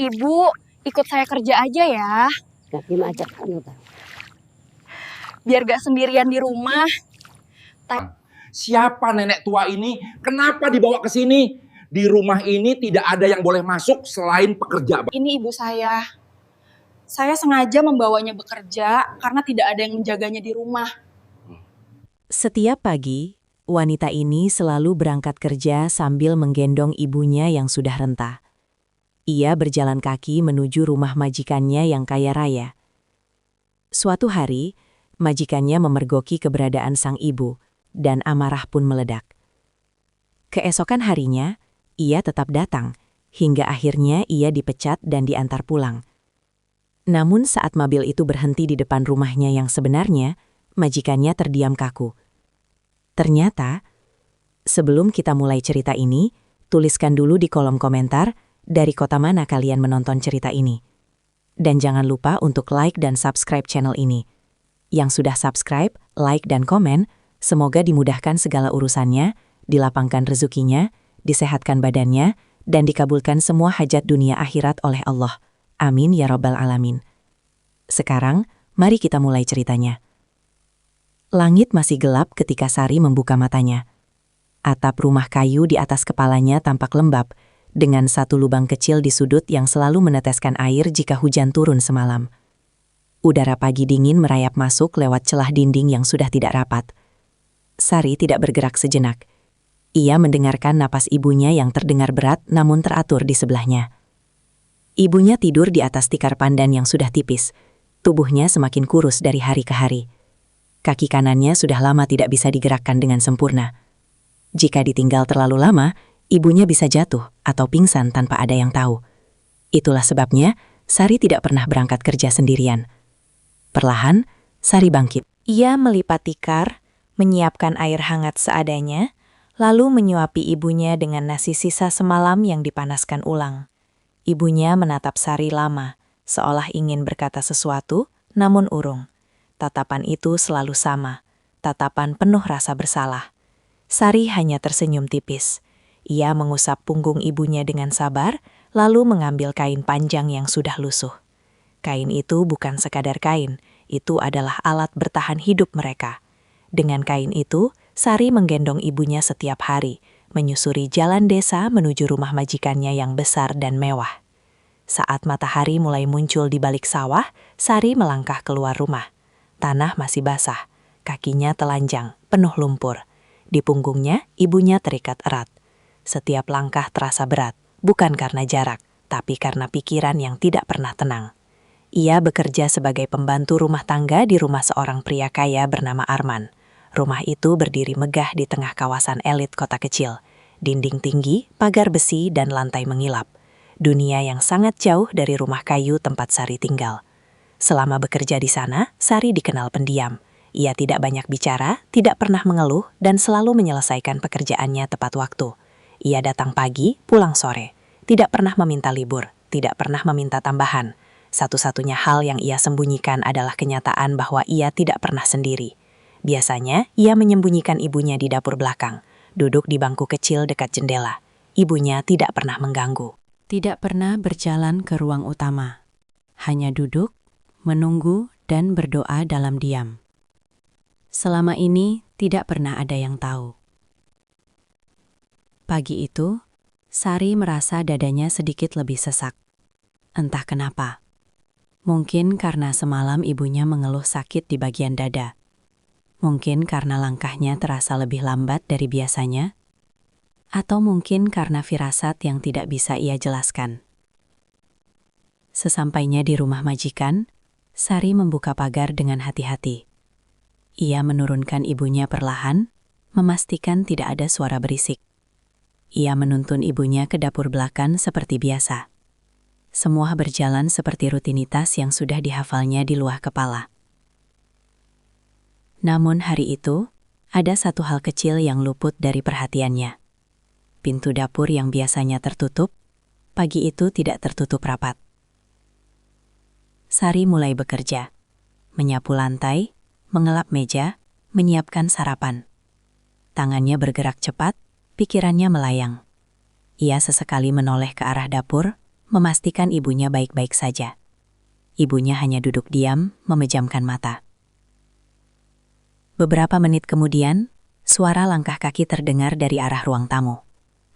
Ibu, ikut saya kerja aja ya. Kaki macet anu tah. Biar gak sendirian di rumah. Siapa nenek tua ini? Kenapa dibawa ke sini? Di rumah ini tidak ada yang boleh masuk selain pekerja. Ini ibu saya. Saya sengaja membawanya bekerja karena tidak ada yang menjaganya di rumah. Setiap pagi, wanita ini selalu berangkat kerja sambil menggendong ibunya yang sudah renta. Ia berjalan kaki menuju rumah majikannya yang kaya raya. Suatu hari, majikannya memergoki keberadaan sang ibu, dan amarah pun meledak. Keesokan harinya, ia tetap datang, hingga akhirnya ia dipecat dan diantar pulang. Namun saat mobil itu berhenti di depan rumahnya yang sebenarnya, majikannya terdiam kaku. Ternyata, sebelum kita mulai cerita ini, tuliskan dulu di kolom komentar dari kota mana kalian menonton cerita ini. Dan jangan lupa untuk like dan subscribe channel ini. Yang sudah subscribe, like dan komen, semoga dimudahkan segala urusannya, dilapangkan rezekinya, disehatkan badannya, dan dikabulkan semua hajat dunia akhirat oleh Allah. Amin ya Rabbal Alamin. Sekarang, mari kita mulai ceritanya. Langit masih gelap ketika Sari membuka matanya. Atap rumah kayu di atas kepalanya tampak lembab, dengan satu lubang kecil di sudut yang selalu meneteskan air jika hujan turun semalam. Udara pagi dingin merayap masuk lewat celah dinding yang sudah tidak rapat. Sari tidak bergerak sejenak. Ia mendengarkan napas ibunya yang terdengar berat namun teratur di sebelahnya. Ibunya tidur di atas tikar pandan yang sudah tipis. Tubuhnya semakin kurus dari hari ke hari. Kaki kanannya sudah lama tidak bisa digerakkan dengan sempurna. Jika ditinggal terlalu lama, ibunya bisa jatuh atau pingsan tanpa ada yang tahu. Itulah sebabnya Sari tidak pernah berangkat kerja sendirian. Perlahan, Sari bangkit. Ia melipat tikar, menyiapkan air hangat seadanya, lalu menyuapi ibunya dengan nasi sisa semalam yang dipanaskan ulang. Ibunya menatap Sari lama, seolah ingin berkata sesuatu, namun urung. Tatapan itu selalu sama, tatapan penuh rasa bersalah. Sari hanya tersenyum tipis. Ia mengusap punggung ibunya dengan sabar, lalu mengambil kain panjang yang sudah lusuh. Kain itu bukan sekadar kain, itu adalah alat bertahan hidup mereka. Dengan kain itu, Sari menggendong ibunya setiap hari, menyusuri jalan desa menuju rumah majikannya yang besar dan mewah. Saat matahari mulai muncul di balik sawah, Sari melangkah keluar rumah. Tanah masih basah, kakinya telanjang, penuh lumpur. Di punggungnya, ibunya terikat erat. Setiap langkah terasa berat, bukan karena jarak, tapi karena pikiran yang tidak pernah tenang. Ia bekerja sebagai pembantu rumah tangga di rumah seorang pria kaya bernama Arman. Rumah itu berdiri megah di tengah kawasan elit kota kecil. Dinding tinggi, pagar besi, dan lantai mengilap. Dunia yang sangat jauh dari rumah kayu tempat Sari tinggal. Selama bekerja di sana, Sari dikenal pendiam. Ia tidak banyak bicara, tidak pernah mengeluh, dan selalu menyelesaikan pekerjaannya tepat waktu. Ia datang pagi, pulang sore. Tidak pernah meminta libur, tidak pernah meminta tambahan. Satu-satunya hal yang ia sembunyikan adalah kenyataan bahwa ia tidak pernah sendiri. Biasanya, ia menyembunyikan ibunya di dapur belakang, duduk di bangku kecil dekat jendela. Ibunya tidak pernah mengganggu. Tidak pernah berjalan ke ruang utama. Hanya duduk, menunggu, dan berdoa dalam diam. Selama ini, tidak pernah ada yang tahu. Pagi itu, Sari merasa dadanya sedikit lebih sesak. Entah kenapa. Mungkin karena semalam ibunya mengeluh sakit di bagian dada. Mungkin karena langkahnya terasa lebih lambat dari biasanya. Atau mungkin karena firasat yang tidak bisa ia jelaskan. Sesampainya di rumah majikan, Sari membuka pagar dengan hati-hati. Ia menurunkan ibunya perlahan, memastikan tidak ada suara berisik. Ia menuntun ibunya ke dapur belakang seperti biasa. Semua berjalan seperti rutinitas yang sudah dihafalnya di luar kepala. Namun hari itu, ada satu hal kecil yang luput dari perhatiannya. Pintu dapur yang biasanya tertutup, pagi itu tidak tertutup rapat. Sari mulai bekerja, menyapu lantai, mengelap meja, menyiapkan sarapan. Tangannya bergerak cepat, pikirannya melayang. Ia sesekali menoleh ke arah dapur, memastikan ibunya baik-baik saja. Ibunya hanya duduk diam, memejamkan mata. Beberapa menit kemudian, suara langkah kaki terdengar dari arah ruang tamu.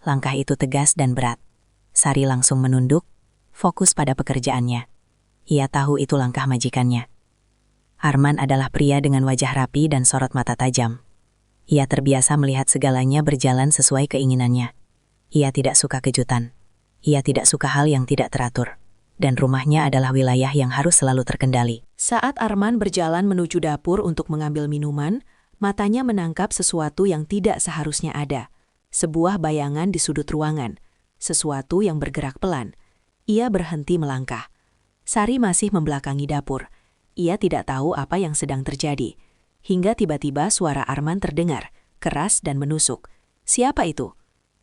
Langkah itu tegas dan berat. Sari langsung menunduk, fokus pada pekerjaannya. Ia tahu itu langkah majikannya. Arman adalah pria dengan wajah rapi dan sorot mata tajam. Ia terbiasa melihat segalanya berjalan sesuai keinginannya. Ia tidak suka kejutan. Ia tidak suka hal yang tidak teratur. Dan rumahnya adalah wilayah yang harus selalu terkendali. Saat Arman berjalan menuju dapur untuk mengambil minuman, matanya menangkap sesuatu yang tidak seharusnya ada. Sebuah bayangan di sudut ruangan. Sesuatu yang bergerak pelan. Ia berhenti melangkah. Sari masih membelakangi dapur. Ia tidak tahu apa yang sedang terjadi. Hingga tiba-tiba suara Arman terdengar, keras dan menusuk. Siapa itu?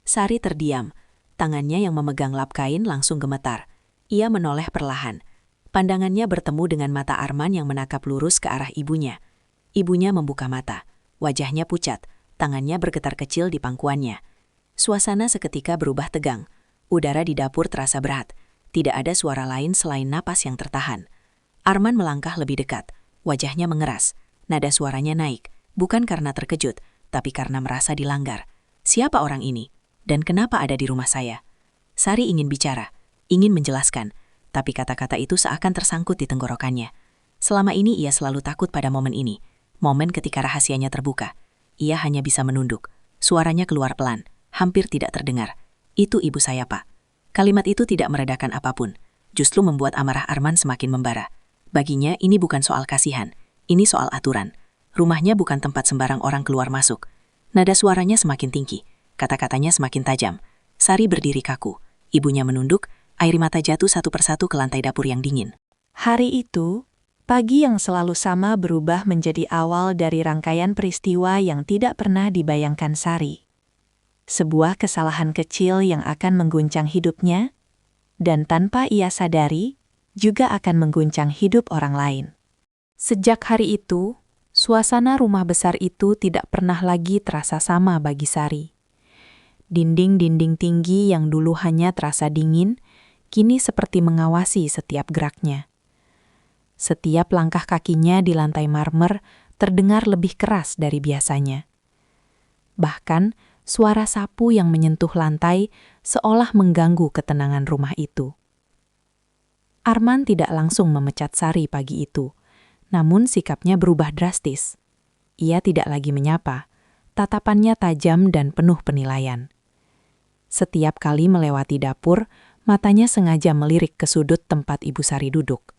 Sari terdiam. Tangannya yang memegang lap kain langsung gemetar. Ia menoleh perlahan. Pandangannya bertemu dengan mata Arman yang menatap lurus ke arah ibunya. Ibunya membuka mata. Wajahnya pucat. Tangannya bergetar kecil di pangkuannya. Suasana seketika berubah tegang. Udara di dapur terasa berat. Tidak ada suara lain selain napas yang tertahan. Arman melangkah lebih dekat. Wajahnya mengeras. Nada suaranya naik. Bukan karena terkejut, tapi karena merasa dilanggar. Siapa orang ini? Dan kenapa ada di rumah saya? Sari ingin bicara. Ingin menjelaskan. Tapi kata-kata itu seakan tersangkut di tenggorokannya. Selama ini ia selalu takut pada momen ini. Momen ketika rahasianya terbuka. Ia hanya bisa menunduk. Suaranya keluar pelan. Hampir tidak terdengar. Itu ibu saya, Pak. Kalimat itu tidak meredakan apapun. Justru membuat amarah Arman semakin membara. Baginya ini bukan soal kasihan. Ini soal aturan. Rumahnya bukan tempat sembarang orang keluar masuk. Nada suaranya semakin tinggi. Kata-katanya semakin tajam. Sari berdiri kaku. Ibunya menunduk. Air mata jatuh satu persatu ke lantai dapur yang dingin. Hari itu, pagi yang selalu sama berubah menjadi awal dari rangkaian peristiwa yang tidak pernah dibayangkan Sari. Sebuah kesalahan kecil yang akan mengguncang hidupnya, dan tanpa ia sadari, juga akan mengguncang hidup orang lain. Sejak hari itu, suasana rumah besar itu tidak pernah lagi terasa sama bagi Sari. Dinding-dinding tinggi yang dulu hanya terasa dingin, kini seperti mengawasi setiap geraknya. Setiap langkah kakinya di lantai marmer terdengar lebih keras dari biasanya. Bahkan, suara sapu yang menyentuh lantai seolah mengganggu ketenangan rumah itu. Arman tidak langsung memecat Sari pagi itu, namun sikapnya berubah drastis. Ia tidak lagi menyapa, tatapannya tajam dan penuh penilaian. Setiap kali melewati dapur, matanya sengaja melirik ke sudut tempat Ibu Sari duduk.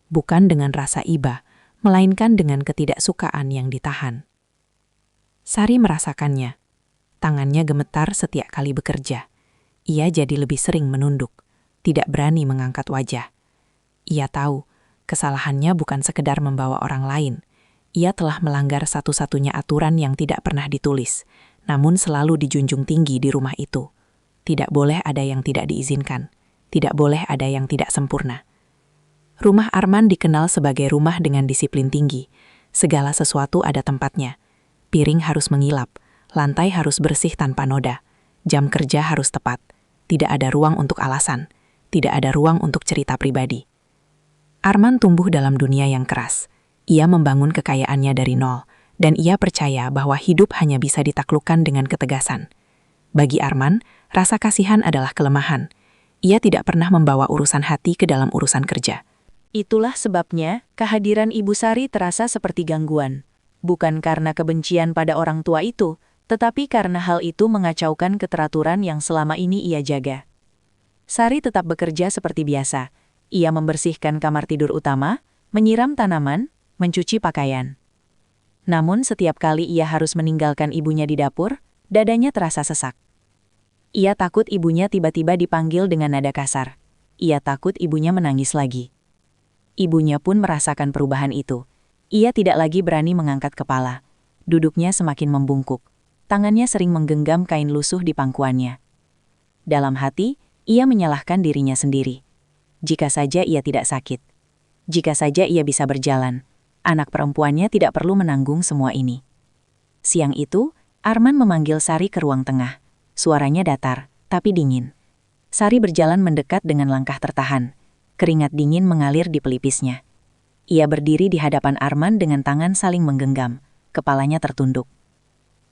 Bukan dengan rasa iba, melainkan dengan ketidaksukaan yang ditahan. Sari merasakannya. Tangannya gemetar setiap kali bekerja. Ia jadi lebih sering menunduk, tidak berani mengangkat wajah. Ia tahu, kesalahannya bukan sekedar membawa orang lain. Ia telah melanggar satu-satunya aturan yang tidak pernah ditulis, namun selalu dijunjung tinggi di rumah itu. Tidak boleh ada yang tidak diizinkan. Tidak boleh ada yang tidak sempurna. Rumah Arman dikenal sebagai rumah dengan disiplin tinggi. Segala sesuatu ada tempatnya. Piring harus mengilap, lantai harus bersih tanpa noda, jam kerja harus tepat. Tidak ada ruang untuk alasan, tidak ada ruang untuk cerita pribadi. Arman tumbuh dalam dunia yang keras. Ia membangun kekayaannya dari nol, dan ia percaya bahwa hidup hanya bisa ditaklukkan dengan ketegasan. Bagi Arman, rasa kasihan adalah kelemahan. Ia tidak pernah membawa urusan hati ke dalam urusan kerja. Itulah sebabnya kehadiran Ibu Sari terasa seperti gangguan. Bukan karena kebencian pada orang tua itu, tetapi karena hal itu mengacaukan keteraturan yang selama ini ia jaga. Sari tetap bekerja seperti biasa. Ia membersihkan kamar tidur utama, menyiram tanaman, mencuci pakaian. Namun setiap kali ia harus meninggalkan ibunya di dapur, dadanya terasa sesak. Ia takut ibunya tiba-tiba dipanggil dengan nada kasar. Ia takut ibunya menangis lagi. Ibunya pun merasakan perubahan itu. Ia tidak lagi berani mengangkat kepala. Duduknya semakin membungkuk. Tangannya sering menggenggam kain lusuh di pangkuannya. Dalam hati, ia menyalahkan dirinya sendiri. Jika saja ia tidak sakit. Jika saja ia bisa berjalan. Anak perempuannya tidak perlu menanggung semua ini. Siang itu, Arman memanggil Sari ke ruang tengah. Suaranya datar, tapi dingin. Sari berjalan mendekat dengan langkah tertahan. Keringat dingin mengalir di pelipisnya. Ia berdiri di hadapan Arman dengan tangan saling menggenggam, kepalanya tertunduk.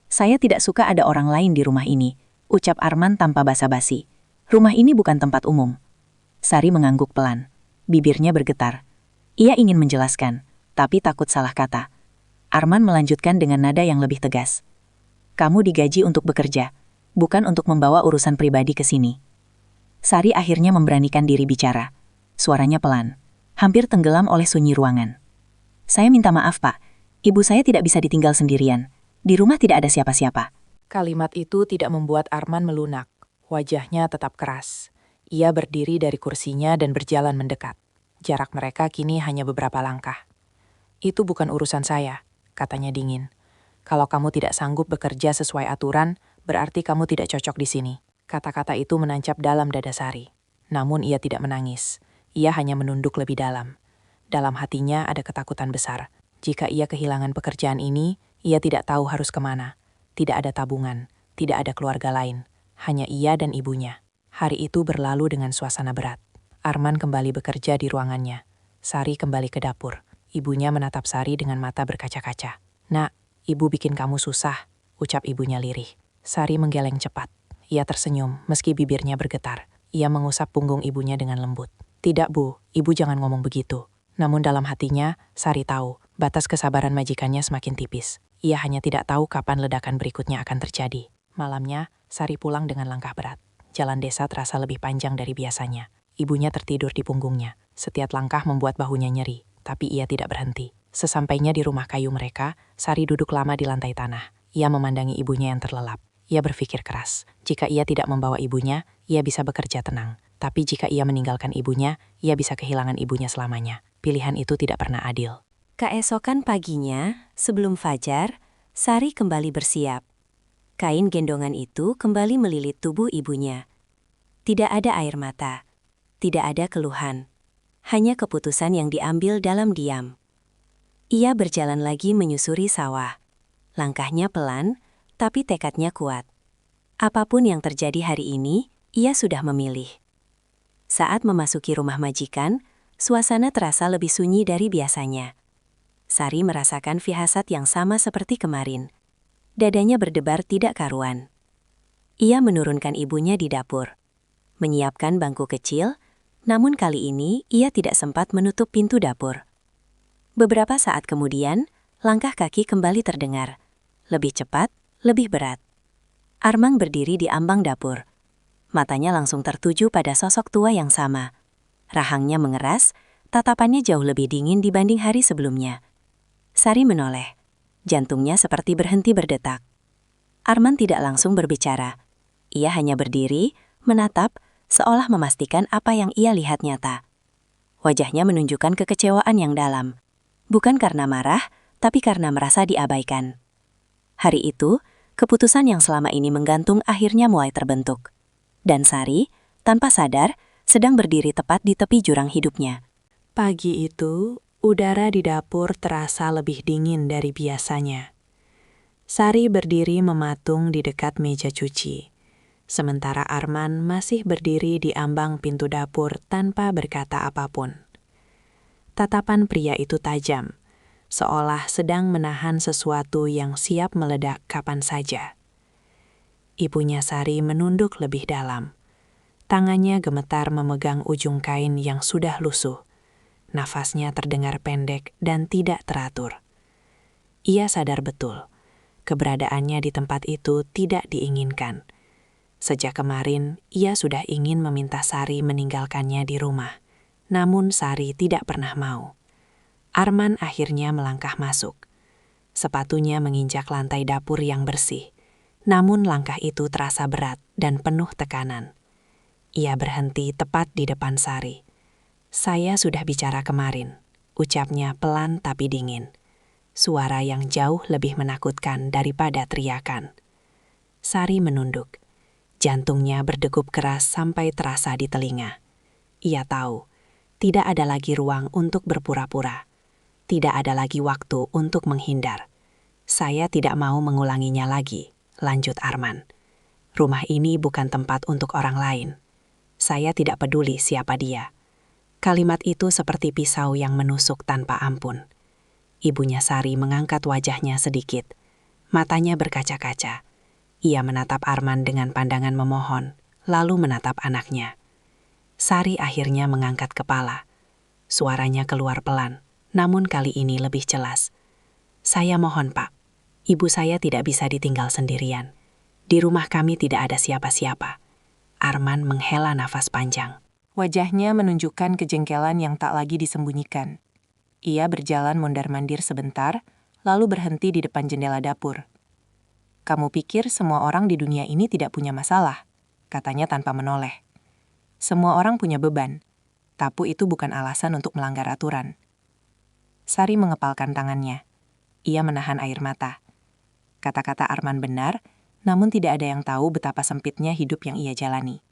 "Saya tidak suka ada orang lain di rumah ini," ucap Arman tanpa basa-basi. "Rumah ini bukan tempat umum." Sari mengangguk pelan. Bibirnya bergetar. Ia ingin menjelaskan, tapi takut salah kata. Arman melanjutkan dengan nada yang lebih tegas. "Kamu digaji untuk bekerja, bukan untuk membawa urusan pribadi ke sini." Sari akhirnya memberanikan diri bicara. Suaranya pelan, hampir tenggelam oleh sunyi ruangan. "Saya minta maaf, Pak. Ibu saya tidak bisa ditinggal sendirian. Di rumah tidak ada siapa-siapa." Kalimat itu tidak membuat Arman melunak. Wajahnya tetap keras. Ia berdiri dari kursinya dan berjalan mendekat. Jarak mereka kini hanya beberapa langkah. "Itu bukan urusan saya," katanya dingin. "Kalau kamu tidak sanggup bekerja sesuai aturan, berarti kamu tidak cocok di sini." Kata-kata itu menancap dalam dada Sari. Namun ia tidak menangis. Ia hanya menunduk lebih dalam. Dalam hatinya ada ketakutan besar. Jika ia kehilangan pekerjaan ini, ia tidak tahu harus kemana. Tidak ada tabungan, tidak ada keluarga lain. Hanya ia dan ibunya. Hari itu berlalu dengan suasana berat. Arman kembali bekerja di ruangannya. Sari kembali ke dapur. Ibunya menatap Sari dengan mata berkaca-kaca. "Nak, ibu bikin kamu susah," ucap ibunya lirih. Sari menggeleng cepat. Ia tersenyum, meski bibirnya bergetar. Ia mengusap punggung ibunya dengan lembut. "Tidak, Bu, ibu jangan ngomong begitu." Namun dalam hatinya, Sari tahu, batas kesabaran majikannya semakin tipis. Ia hanya tidak tahu kapan ledakan berikutnya akan terjadi. Malamnya, Sari pulang dengan langkah berat. Jalan desa terasa lebih panjang dari biasanya. Ibunya tertidur di punggungnya. Setiap langkah membuat bahunya nyeri, tapi ia tidak berhenti. Sesampainya di rumah kayu mereka, Sari duduk lama di lantai tanah. Ia memandangi ibunya yang terlelap. Ia berpikir keras. Jika ia tidak membawa ibunya, ia bisa bekerja tenang. Tapi jika ia meninggalkan ibunya, ia bisa kehilangan ibunya selamanya. Pilihan itu tidak pernah adil. Keesokan paginya, sebelum fajar, Sari kembali bersiap. Kain gendongan itu kembali melilit tubuh ibunya. Tidak ada air mata, tidak ada keluhan, hanya keputusan yang diambil dalam diam. Ia berjalan lagi menyusuri sawah. Langkahnya pelan, tapi tekadnya kuat. Apapun yang terjadi hari ini, ia sudah memilih. Saat memasuki rumah majikan, suasana terasa lebih sunyi dari biasanya. Sari merasakan firasat yang sama seperti kemarin. Dadanya berdebar tidak karuan. Ia menurunkan ibunya di dapur, menyiapkan bangku kecil, namun kali ini ia tidak sempat menutup pintu dapur. Beberapa saat kemudian, langkah kaki kembali terdengar. Lebih cepat, lebih berat. Arman berdiri di ambang dapur. Matanya langsung tertuju pada sosok tua yang sama. Rahangnya mengeras, tatapannya jauh lebih dingin dibanding hari sebelumnya. Sari menoleh. Jantungnya seperti berhenti berdetak. Arman tidak langsung berbicara. Ia hanya berdiri, menatap, seolah memastikan apa yang ia lihat nyata. Wajahnya menunjukkan kekecewaan yang dalam. Bukan karena marah, tapi karena merasa diabaikan. Hari itu, keputusan yang selama ini menggantung akhirnya mulai terbentuk. Dan Sari, tanpa sadar, sedang berdiri tepat di tepi jurang hidupnya. Pagi itu, udara di dapur terasa lebih dingin dari biasanya. Sari berdiri mematung di dekat meja cuci. Sementara Arman masih berdiri di ambang pintu dapur tanpa berkata apapun. Tatapan pria itu tajam, seolah sedang menahan sesuatu yang siap meledak kapan saja. Ibunya Sari menunduk lebih dalam. Tangannya gemetar memegang ujung kain yang sudah lusuh. Nafasnya terdengar pendek dan tidak teratur. Ia sadar betul, keberadaannya di tempat itu tidak diinginkan. Sejak kemarin, ia sudah ingin meminta Sari meninggalkannya di rumah. Namun Sari tidak pernah mau. Arman akhirnya melangkah masuk. Sepatunya menginjak lantai dapur yang bersih. Namun langkah itu terasa berat dan penuh tekanan. Ia berhenti tepat di depan Sari. "Saya sudah bicara kemarin," ucapnya pelan tapi dingin. Suara yang jauh lebih menakutkan daripada teriakan. Sari menunduk. Jantungnya berdegup keras sampai terasa di telinga. Ia tahu, tidak ada lagi ruang untuk berpura-pura. Tidak ada lagi waktu untuk menghindar. "Saya tidak mau mengulanginya lagi," lanjut Arman. "Rumah ini bukan tempat untuk orang lain. Saya tidak peduli siapa dia. Kalimat itu seperti pisau yang menusuk tanpa ampun. Ibunya Sari mengangkat wajahnya sedikit. Matanya berkaca-kaca. Ia menatap Arman dengan pandangan memohon, lalu menatap anaknya. Sari akhirnya mengangkat kepala. Suaranya keluar pelan, namun kali ini lebih jelas. Saya mohon, Pak. Ibu saya tidak bisa ditinggal sendirian. Di rumah kami tidak ada siapa-siapa. Arman menghela nafas panjang. Wajahnya menunjukkan kejengkelan yang tak lagi disembunyikan. Ia berjalan mondar-mandir sebentar, lalu berhenti di depan jendela dapur. "Kamu pikir semua orang di dunia ini tidak punya masalah?" katanya tanpa menoleh. "Semua orang punya beban, tapi itu bukan alasan untuk melanggar aturan." Sari mengepalkan tangannya. Ia menahan air mata. Kata-kata Arman benar, namun tidak ada yang tahu betapa sempitnya hidup yang ia jalani.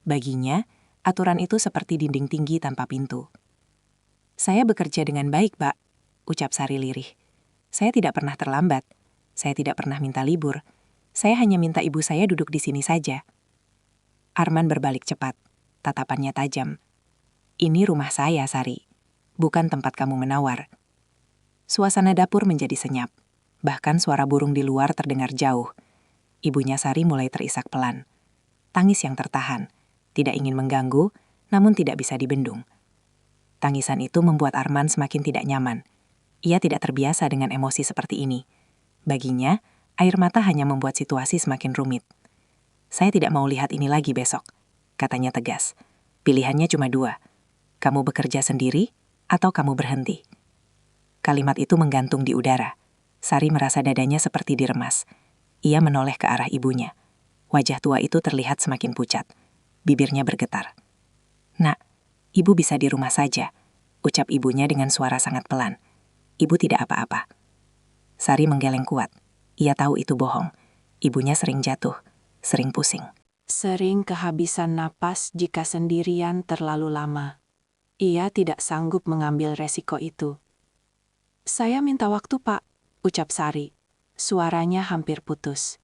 Baginya, aturan itu seperti dinding tinggi tanpa pintu. "Saya bekerja dengan baik, Pak," ucap Sari lirih. "Saya tidak pernah terlambat. Saya tidak pernah minta libur. Saya hanya minta ibu saya duduk di sini saja." Arman berbalik cepat. Tatapannya tajam. "Ini rumah saya, Sari. Bukan tempat kamu menawar." Suasana dapur menjadi senyap. Bahkan suara burung di luar terdengar jauh. Ibunya Sari mulai terisak pelan. Tangis yang tertahan. Tidak ingin mengganggu, namun tidak bisa dibendung. Tangisan itu membuat Arman semakin tidak nyaman. Ia tidak terbiasa dengan emosi seperti ini. Baginya, air mata hanya membuat situasi semakin rumit. "Saya tidak mau lihat ini lagi besok," katanya tegas. "Pilihannya cuma dua. Kamu bekerja sendiri, atau kamu berhenti." Kalimat itu menggantung di udara. Sari merasa dadanya seperti diremas. Ia menoleh ke arah ibunya. Wajah tua itu terlihat semakin pucat. Bibirnya bergetar. "Nak, ibu bisa di rumah saja," ucap ibunya dengan suara sangat pelan. "Ibu tidak apa-apa." Sari menggeleng kuat. Ia tahu itu bohong. Ibunya sering jatuh, sering pusing. Sering kehabisan napas jika sendirian terlalu lama. Ia tidak sanggup mengambil resiko itu. "Saya minta waktu, Pak," ucap Sari. Suaranya hampir putus.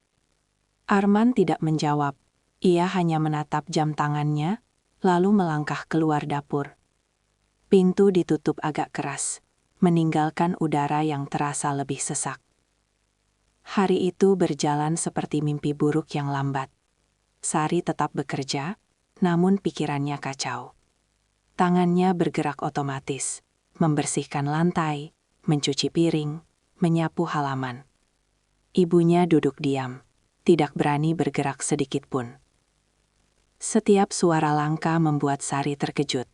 Arman tidak menjawab. Ia hanya menatap jam tangannya, lalu melangkah keluar dapur. Pintu ditutup agak keras, meninggalkan udara yang terasa lebih sesak. Hari itu berjalan seperti mimpi buruk yang lambat. Sari tetap bekerja, namun pikirannya kacau. Tangannya bergerak otomatis, membersihkan lantai, mencuci piring, menyapu halaman. Ibunya duduk diam, tidak berani bergerak sedikit pun. Setiap suara langkah membuat Sari terkejut.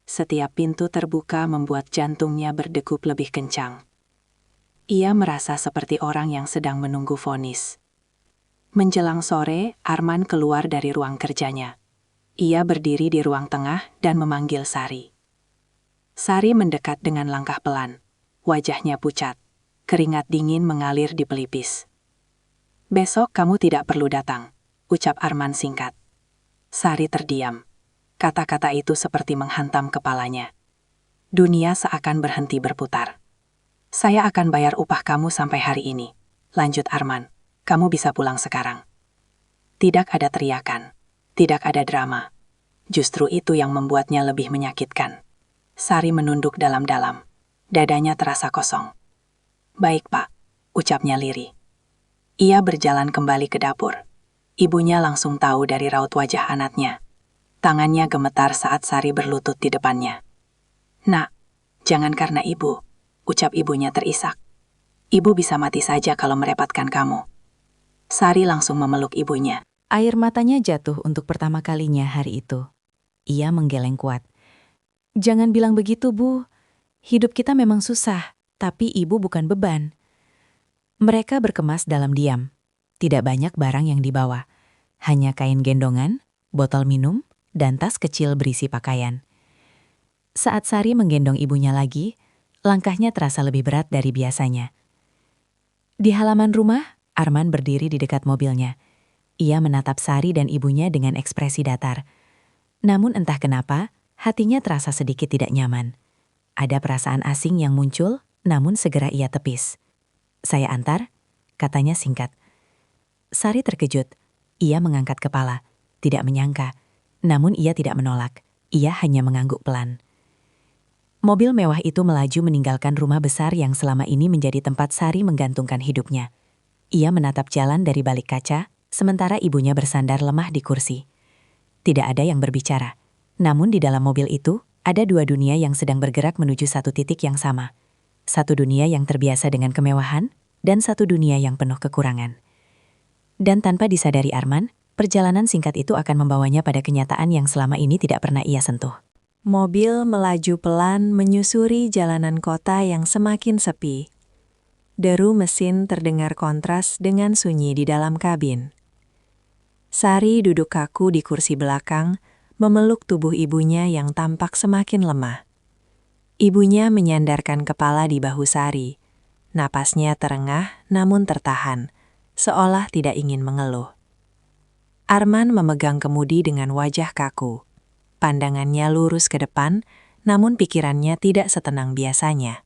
Setiap pintu terbuka membuat jantungnya berdegup lebih kencang. Ia merasa seperti orang yang sedang menunggu vonis. Menjelang sore, Arman keluar dari ruang kerjanya. Ia berdiri di ruang tengah dan memanggil Sari. Sari mendekat dengan langkah pelan. Wajahnya pucat. Keringat dingin mengalir di pelipis. "Besok kamu tidak perlu datang," ucap Arman singkat. Sari terdiam. Kata-kata itu seperti menghantam kepalanya. Dunia seakan berhenti berputar. "Saya akan bayar upah kamu sampai hari ini," lanjut Arman. "Kamu bisa pulang sekarang." Tidak ada teriakan. Tidak ada drama. Justru itu yang membuatnya lebih menyakitkan. Sari menunduk dalam-dalam. Dadanya terasa kosong. "Baik, Pak," ucapnya lirih. Ia berjalan kembali ke dapur. Ibunya langsung tahu dari raut wajah anaknya. Tangannya gemetar saat Sari berlutut di depannya. "Nak, jangan karena ibu," ucap ibunya terisak. "Ibu bisa mati saja kalau merepotkan kamu." Sari langsung memeluk ibunya. Air matanya jatuh untuk pertama kalinya hari itu. Ia menggeleng kuat. "Jangan bilang begitu, Bu. Hidup kita memang susah, tapi ibu bukan beban." Mereka berkemas dalam diam. Tidak banyak barang yang dibawa. Hanya kain gendongan, botol minum, dan tas kecil berisi pakaian. Saat Sari menggendong ibunya lagi, langkahnya terasa lebih berat dari biasanya. Di halaman rumah, Arman berdiri di dekat mobilnya. Ia menatap Sari dan ibunya dengan ekspresi datar. Namun entah kenapa, hatinya terasa sedikit tidak nyaman. Ada perasaan asing yang muncul, namun segera ia tepis. "Saya antar," katanya singkat. Sari terkejut. Ia mengangkat kepala, tidak menyangka. Namun ia tidak menolak, ia hanya mengangguk pelan. Mobil mewah itu melaju meninggalkan rumah besar yang selama ini menjadi tempat Sari menggantungkan hidupnya. Ia menatap jalan dari balik kaca, sementara ibunya bersandar lemah di kursi. Tidak ada yang berbicara. Namun di dalam mobil itu, ada dua dunia yang sedang bergerak menuju satu titik yang sama. Satu dunia yang terbiasa dengan kemewahan, dan satu dunia yang penuh kekurangan. Dan tanpa disadari Arman, perjalanan singkat itu akan membawanya pada kenyataan yang selama ini tidak pernah ia sentuh. Mobil melaju pelan menyusuri jalanan kota yang semakin sepi. Deru mesin terdengar kontras dengan sunyi di dalam kabin. Sari duduk kaku di kursi belakang, memeluk tubuh ibunya yang tampak semakin lemah. Ibunya menyandarkan kepala di bahu Sari. Napasnya terengah namun tertahan, seolah tidak ingin mengeluh. Arman memegang kemudi dengan wajah kaku. Pandangannya lurus ke depan, namun pikirannya tidak setenang biasanya.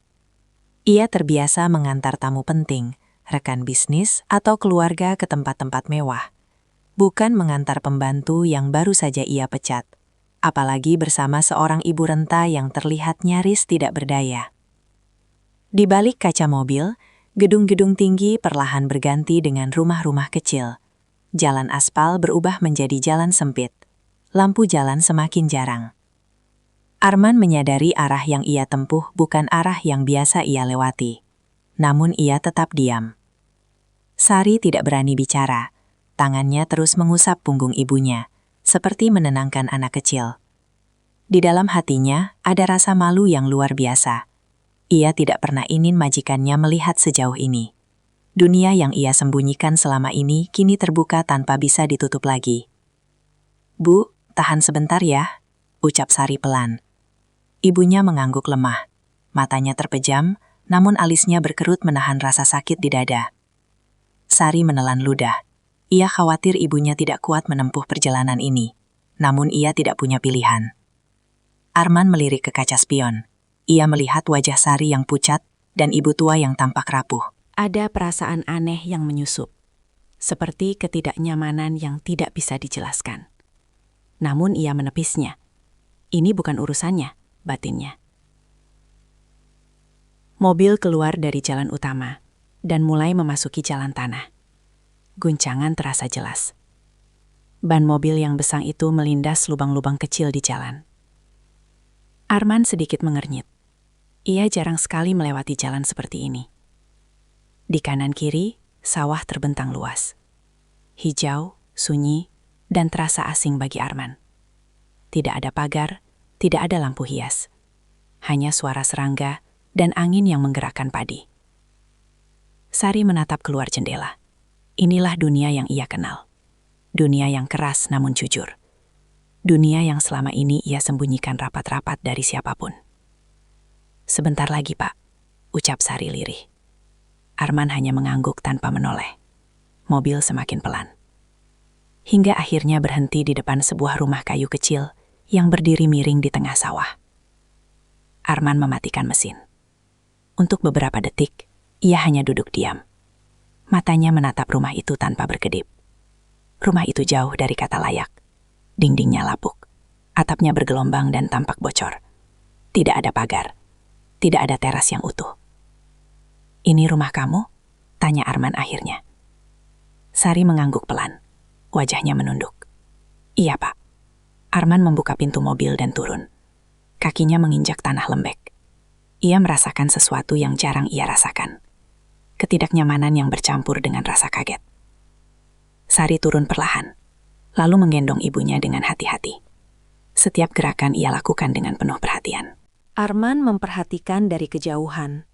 Ia terbiasa mengantar tamu penting, rekan bisnis, atau keluarga ke tempat-tempat mewah. Bukan mengantar pembantu yang baru saja ia pecat. Apalagi bersama seorang ibu renta yang terlihat nyaris tidak berdaya. Di balik kaca mobil, gedung-gedung tinggi perlahan berganti dengan rumah-rumah kecil. Jalan aspal berubah menjadi jalan sempit. Lampu jalan semakin jarang. Arman menyadari arah yang ia tempuh bukan arah yang biasa ia lewati. Namun ia tetap diam. Sari tidak berani bicara. Tangannya terus mengusap punggung ibunya, seperti menenangkan anak kecil. Di dalam hatinya ada rasa malu yang luar biasa. Ia tidak pernah ingin majikannya melihat sejauh ini. Dunia yang ia sembunyikan selama ini kini terbuka tanpa bisa ditutup lagi. "Bu, tahan sebentar ya," ucap Sari pelan. Ibunya mengangguk lemah. Matanya terpejam, namun alisnya berkerut menahan rasa sakit di dada. Sari menelan ludah. Ia khawatir ibunya tidak kuat menempuh perjalanan ini. Namun ia tidak punya pilihan. Arman melirik ke kaca spion. Ia melihat wajah Sari yang pucat dan ibu tua yang tampak rapuh. Ada perasaan aneh yang menyusup. Seperti ketidaknyamanan yang tidak bisa dijelaskan. Namun ia menepisnya. Ini bukan urusannya, batinnya. Mobil keluar dari jalan utama dan mulai memasuki jalan tanah. Guncangan terasa jelas. Ban mobil yang besang itu melindas lubang-lubang kecil di jalan. Arman sedikit mengernyit. Ia jarang sekali melewati jalan seperti ini. Di kanan kiri, sawah terbentang luas. Hijau, sunyi, dan terasa asing bagi Arman. Tidak ada pagar, tidak ada lampu hias. Hanya suara serangga dan angin yang menggerakkan padi. Sari menatap keluar jendela. Inilah dunia yang ia kenal. Dunia yang keras namun jujur. Dunia yang selama ini ia sembunyikan rapat-rapat dari siapapun. "Sebentar lagi, Pak," ucap Sari lirih. Arman hanya mengangguk tanpa menoleh. Mobil semakin pelan. Hingga akhirnya berhenti di depan sebuah rumah kayu kecil yang berdiri miring di tengah sawah. Arman mematikan mesin. Untuk beberapa detik, ia hanya duduk diam. Matanya menatap rumah itu tanpa berkedip. Rumah itu jauh dari kata layak. Dindingnya lapuk, atapnya bergelombang dan tampak bocor. Tidak ada pagar, tidak ada teras yang utuh. "Ini rumah kamu?" tanya Arman akhirnya. Sari mengangguk pelan, wajahnya menunduk. "Iya, Pak." Arman membuka pintu mobil dan turun. Kakinya menginjak tanah lembek. Ia merasakan sesuatu yang jarang ia rasakan. Ketidaknyamanan yang bercampur dengan rasa kaget. Sari turun perlahan, lalu menggendong ibunya dengan hati-hati. Setiap gerakan ia lakukan dengan penuh perhatian. Arman memperhatikan dari kejauhan.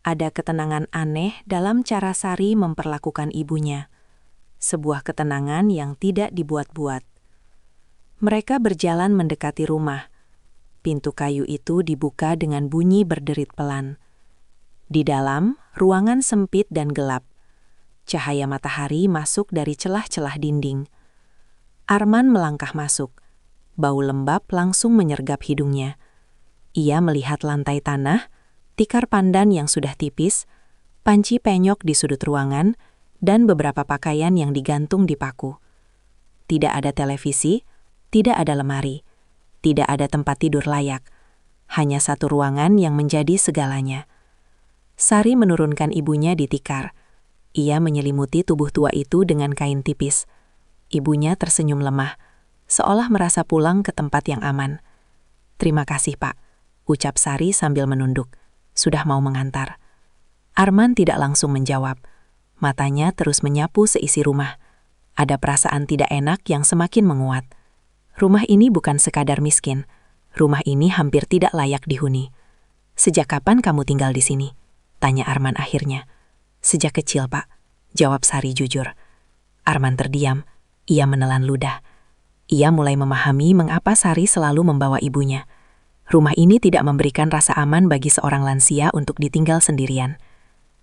Ada ketenangan aneh dalam cara Sari memperlakukan ibunya. Sebuah ketenangan yang tidak dibuat-buat. Mereka berjalan mendekati rumah. Pintu kayu itu dibuka dengan bunyi berderit pelan. Di dalam, ruangan sempit dan gelap. Cahaya matahari masuk dari celah-celah dinding. Arman melangkah masuk. Bau lembab langsung menyergap hidungnya. Ia melihat lantai tanah, tikar pandan yang sudah tipis, panci penyok di sudut ruangan, dan beberapa pakaian yang digantung di paku. Tidak ada televisi, Tidak ada lemari, tidak ada tempat tidur layak, hanya satu ruangan yang menjadi segalanya. Sari menurunkan ibunya di tikar. Ia menyelimuti tubuh tua itu dengan kain tipis. Ibunya tersenyum lemah, seolah merasa pulang ke tempat yang aman. "Terima kasih, Pak," ucap Sari sambil menunduk. "Sudah mau mengantar." Arman tidak langsung menjawab. Matanya terus menyapu seisi rumah. Ada perasaan tidak enak yang semakin menguat. Rumah ini bukan sekadar miskin. Rumah ini hampir tidak layak dihuni. "Sejak kapan kamu tinggal di sini?" tanya Arman akhirnya. "Sejak kecil, Pak," jawab Sari jujur. Arman terdiam. Ia menelan ludah. Ia mulai memahami mengapa Sari selalu membawa ibunya. Rumah ini tidak memberikan rasa aman bagi seorang lansia untuk ditinggal sendirian.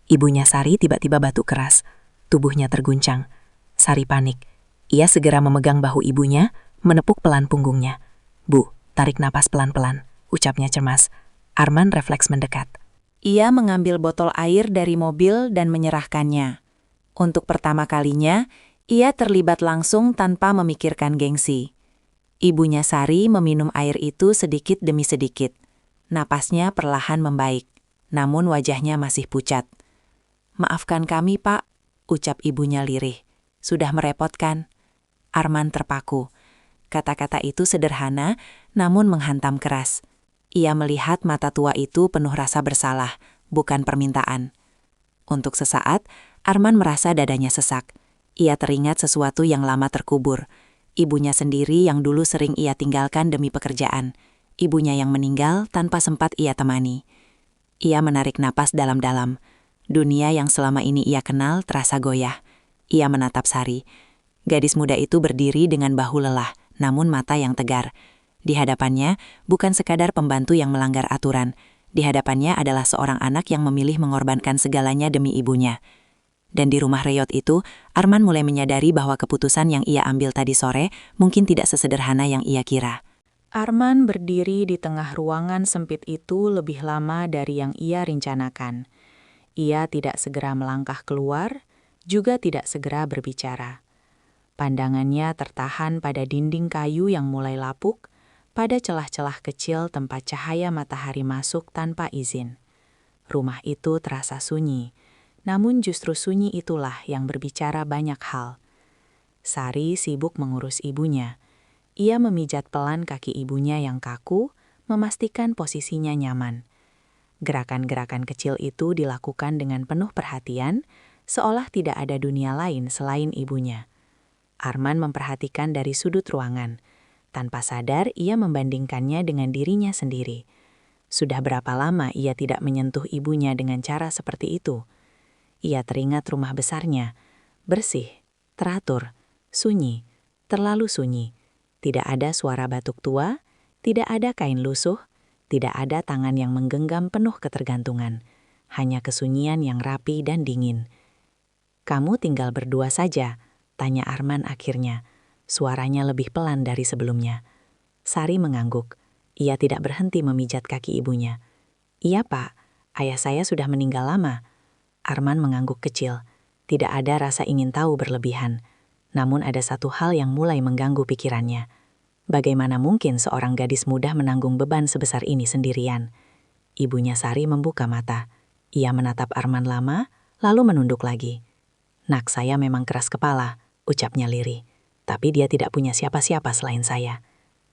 Ibunya Sari tiba-tiba batuk keras. Tubuhnya terguncang. Sari panik. Ia segera memegang bahu ibunya, menepuk pelan punggungnya. "Bu, tarik napas pelan-pelan," ucapnya cemas. Arman refleks mendekat. Ia mengambil botol air dari mobil dan menyerahkannya. Untuk pertama kalinya, ia terlibat langsung tanpa memikirkan gengsi. Ibunya Sari meminum air itu sedikit demi sedikit. Napasnya perlahan membaik, namun wajahnya masih pucat. "Maafkan kami, Pak," ucap ibunya lirih. "Sudah merepotkan." Arman terpaku. Kata-kata itu sederhana, namun menghantam keras. Ia melihat mata tua itu penuh rasa bersalah, bukan permintaan. Untuk sesaat, Arman merasa dadanya sesak. Ia teringat sesuatu yang lama terkubur. Ibunya sendiri yang dulu sering ia tinggalkan demi pekerjaan. Ibunya yang meninggal tanpa sempat ia temani. Ia menarik napas dalam-dalam. Dunia yang selama ini ia kenal terasa goyah. Ia menatap Sari. Gadis muda itu berdiri dengan bahu lelah, namun mata yang tegar. Di hadapannya bukan sekadar pembantu yang melanggar aturan. Di hadapannya adalah seorang anak yang memilih mengorbankan segalanya demi ibunya. Dan di rumah reyot itu, Arman mulai menyadari bahwa keputusan yang ia ambil tadi sore mungkin tidak sesederhana yang ia kira. Arman berdiri di tengah ruangan sempit itu lebih lama dari yang ia rencanakan. Ia tidak segera melangkah keluar, juga tidak segera berbicara. Pandangannya tertahan pada dinding kayu yang mulai lapuk, pada celah-celah kecil tempat cahaya matahari masuk tanpa izin. Rumah itu terasa sunyi, namun justru sunyi itulah yang berbicara banyak hal. Sari sibuk mengurus ibunya. Ia memijat pelan kaki ibunya yang kaku, memastikan posisinya nyaman. Gerakan-gerakan kecil itu dilakukan dengan penuh perhatian, seolah tidak ada dunia lain selain ibunya. Arman memperhatikan dari sudut ruangan. Tanpa sadar, ia membandingkannya dengan dirinya sendiri. Sudah berapa lama ia tidak menyentuh ibunya dengan cara seperti itu? Ia teringat rumah besarnya, bersih, teratur, sunyi, terlalu sunyi. Tidak ada suara batuk tua, tidak ada kain lusuh, tidak ada tangan yang menggenggam penuh ketergantungan. Hanya kesunyian yang rapi dan dingin. "Kamu tinggal berdua saja?" tanya Arman akhirnya. Suaranya lebih pelan dari sebelumnya. Sari mengangguk. Ia tidak berhenti memijat kaki ibunya. "Iya, Pak. Ayah saya sudah meninggal lama." Arman mengangguk kecil. Tidak ada rasa ingin tahu berlebihan. Namun ada satu hal yang mulai mengganggu pikirannya. Bagaimana mungkin seorang gadis muda menanggung beban sebesar ini sendirian? Ibunya Sari membuka mata. Ia menatap Arman lama, lalu menunduk lagi. "Nak, saya memang keras kepala," ucapnya lirih. "Tapi dia tidak punya siapa-siapa selain saya."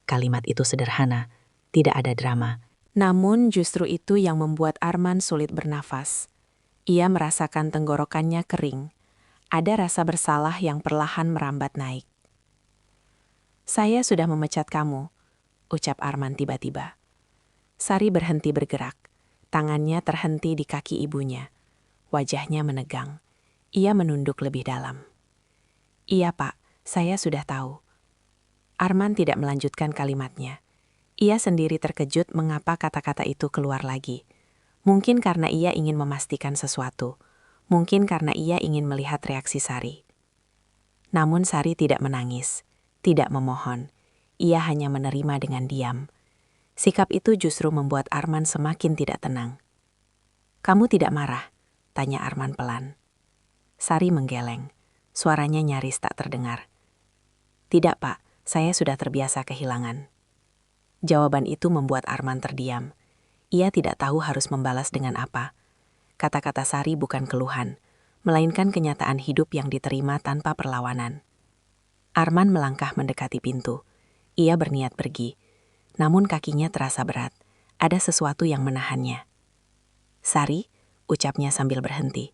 Kalimat itu sederhana, tidak ada drama. Namun justru itu yang membuat Arman sulit bernafas. Ia merasakan tenggorokannya kering. Ada rasa bersalah yang perlahan merambat naik. "Saya sudah memecat kamu," ucap Arman tiba-tiba. Sari berhenti bergerak. Tangannya terhenti di kaki ibunya. Wajahnya menegang. Ia menunduk lebih dalam. "Iya, Pak, saya sudah tahu." Arman tidak melanjutkan kalimatnya. Ia sendiri terkejut mengapa kata-kata itu keluar lagi. Mungkin karena ia ingin memastikan sesuatu. Mungkin karena ia ingin melihat reaksi Sari. Namun Sari tidak menangis, tidak memohon. Ia hanya menerima dengan diam. Sikap itu justru membuat Arman semakin tidak tenang. "Kamu tidak marah?" tanya Arman pelan. Sari menggeleng. Suaranya nyaris tak terdengar. "Tidak, Pak. Saya sudah terbiasa kehilangan. Jawaban itu membuat Arman terdiam. Ia tidak tahu harus membalas dengan apa. Kata-kata Sari bukan keluhan, melainkan kenyataan hidup yang diterima tanpa perlawanan. Arman melangkah mendekati pintu. Ia berniat pergi, namun kakinya terasa berat. Ada sesuatu yang menahannya. Sari, ucapnya sambil berhenti.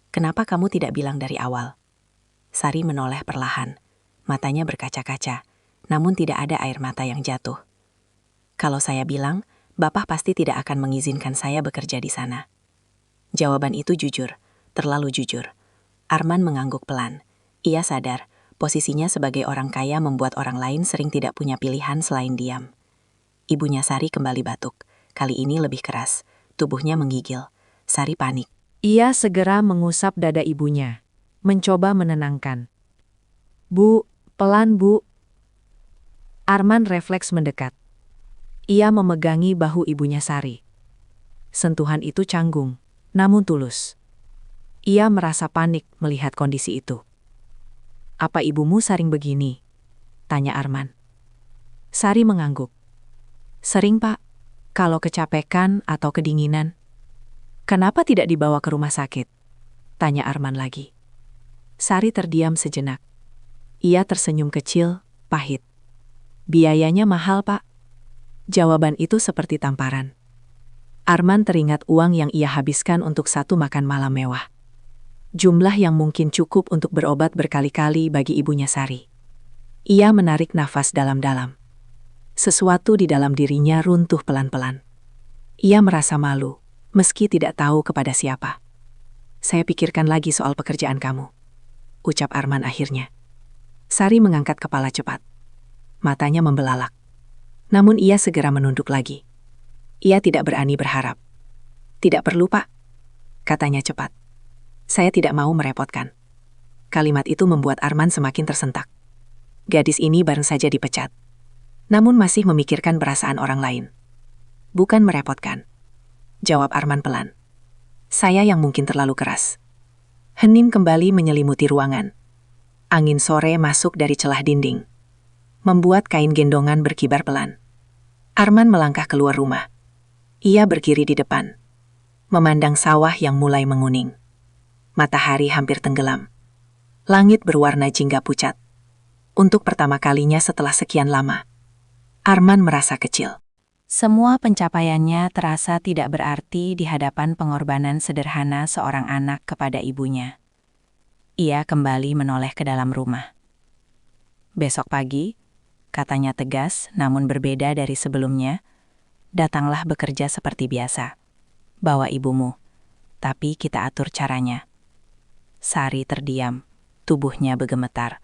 Kenapa kamu tidak bilang dari awal? Sari menoleh perlahan. Matanya berkaca-kaca, namun tidak ada air mata yang jatuh. Kalau saya bilang, Bapak pasti tidak akan mengizinkan saya bekerja di sana. Jawaban itu jujur, terlalu jujur. Arman mengangguk pelan. Ia sadar, posisinya sebagai orang kaya membuat orang lain sering tidak punya pilihan selain diam. Ibunya Sari kembali batuk. Kali ini lebih keras. Tubuhnya menggigil. Sari panik. Ia segera mengusap dada ibunya, mencoba menenangkan. Bu, pelan bu. Arman refleks mendekat. Ia memegangi bahu ibunya Sari. Sentuhan itu canggung, namun tulus. Ia merasa panik melihat kondisi itu. Apa ibumu sering begini? Tanya Arman. Sari mengangguk. Sering pak, kalau kecapekan atau kedinginan. Kenapa tidak dibawa ke rumah sakit? Tanya Arman lagi. Sari terdiam sejenak. Ia tersenyum kecil, pahit. Biayanya mahal pak. Jawaban itu seperti tamparan. Arman teringat uang yang ia habiskan untuk satu makan malam mewah. Jumlah yang mungkin cukup untuk berobat berkali-kali bagi ibunya Sari. Ia menarik nafas dalam-dalam. Sesuatu di dalam dirinya runtuh pelan-pelan. Ia merasa malu, meski tidak tahu kepada siapa. Saya pikirkan lagi soal pekerjaan kamu, ucap Arman akhirnya. Sari mengangkat kepala cepat. Matanya membelalak. Namun ia segera menunduk lagi. Ia tidak berani berharap. Tidak perlu, Pak, katanya cepat. Saya tidak mau merepotkan. Kalimat itu membuat Arman semakin tersentak. Gadis ini baru saja dipecat. Namun masih memikirkan perasaan orang lain. Bukan merepotkan. Jawab Arman pelan. Saya yang mungkin terlalu keras. Hening kembali menyelimuti ruangan. Angin sore masuk dari celah dinding, membuat kain gendongan berkibar pelan. Arman melangkah keluar rumah. Ia berdiri di depan, memandang sawah yang mulai menguning. Matahari hampir tenggelam. Langit berwarna jingga pucat. Untuk pertama kalinya setelah sekian lama, Arman merasa kecil. Semua pencapaiannya terasa tidak berarti di hadapan pengorbanan sederhana seorang anak kepada ibunya. Ia kembali menoleh ke dalam rumah. Besok pagi, katanya tegas namun berbeda dari sebelumnya, datanglah bekerja seperti biasa. Bawa ibumu, tapi kita atur caranya. Sari terdiam, tubuhnya bergemetar.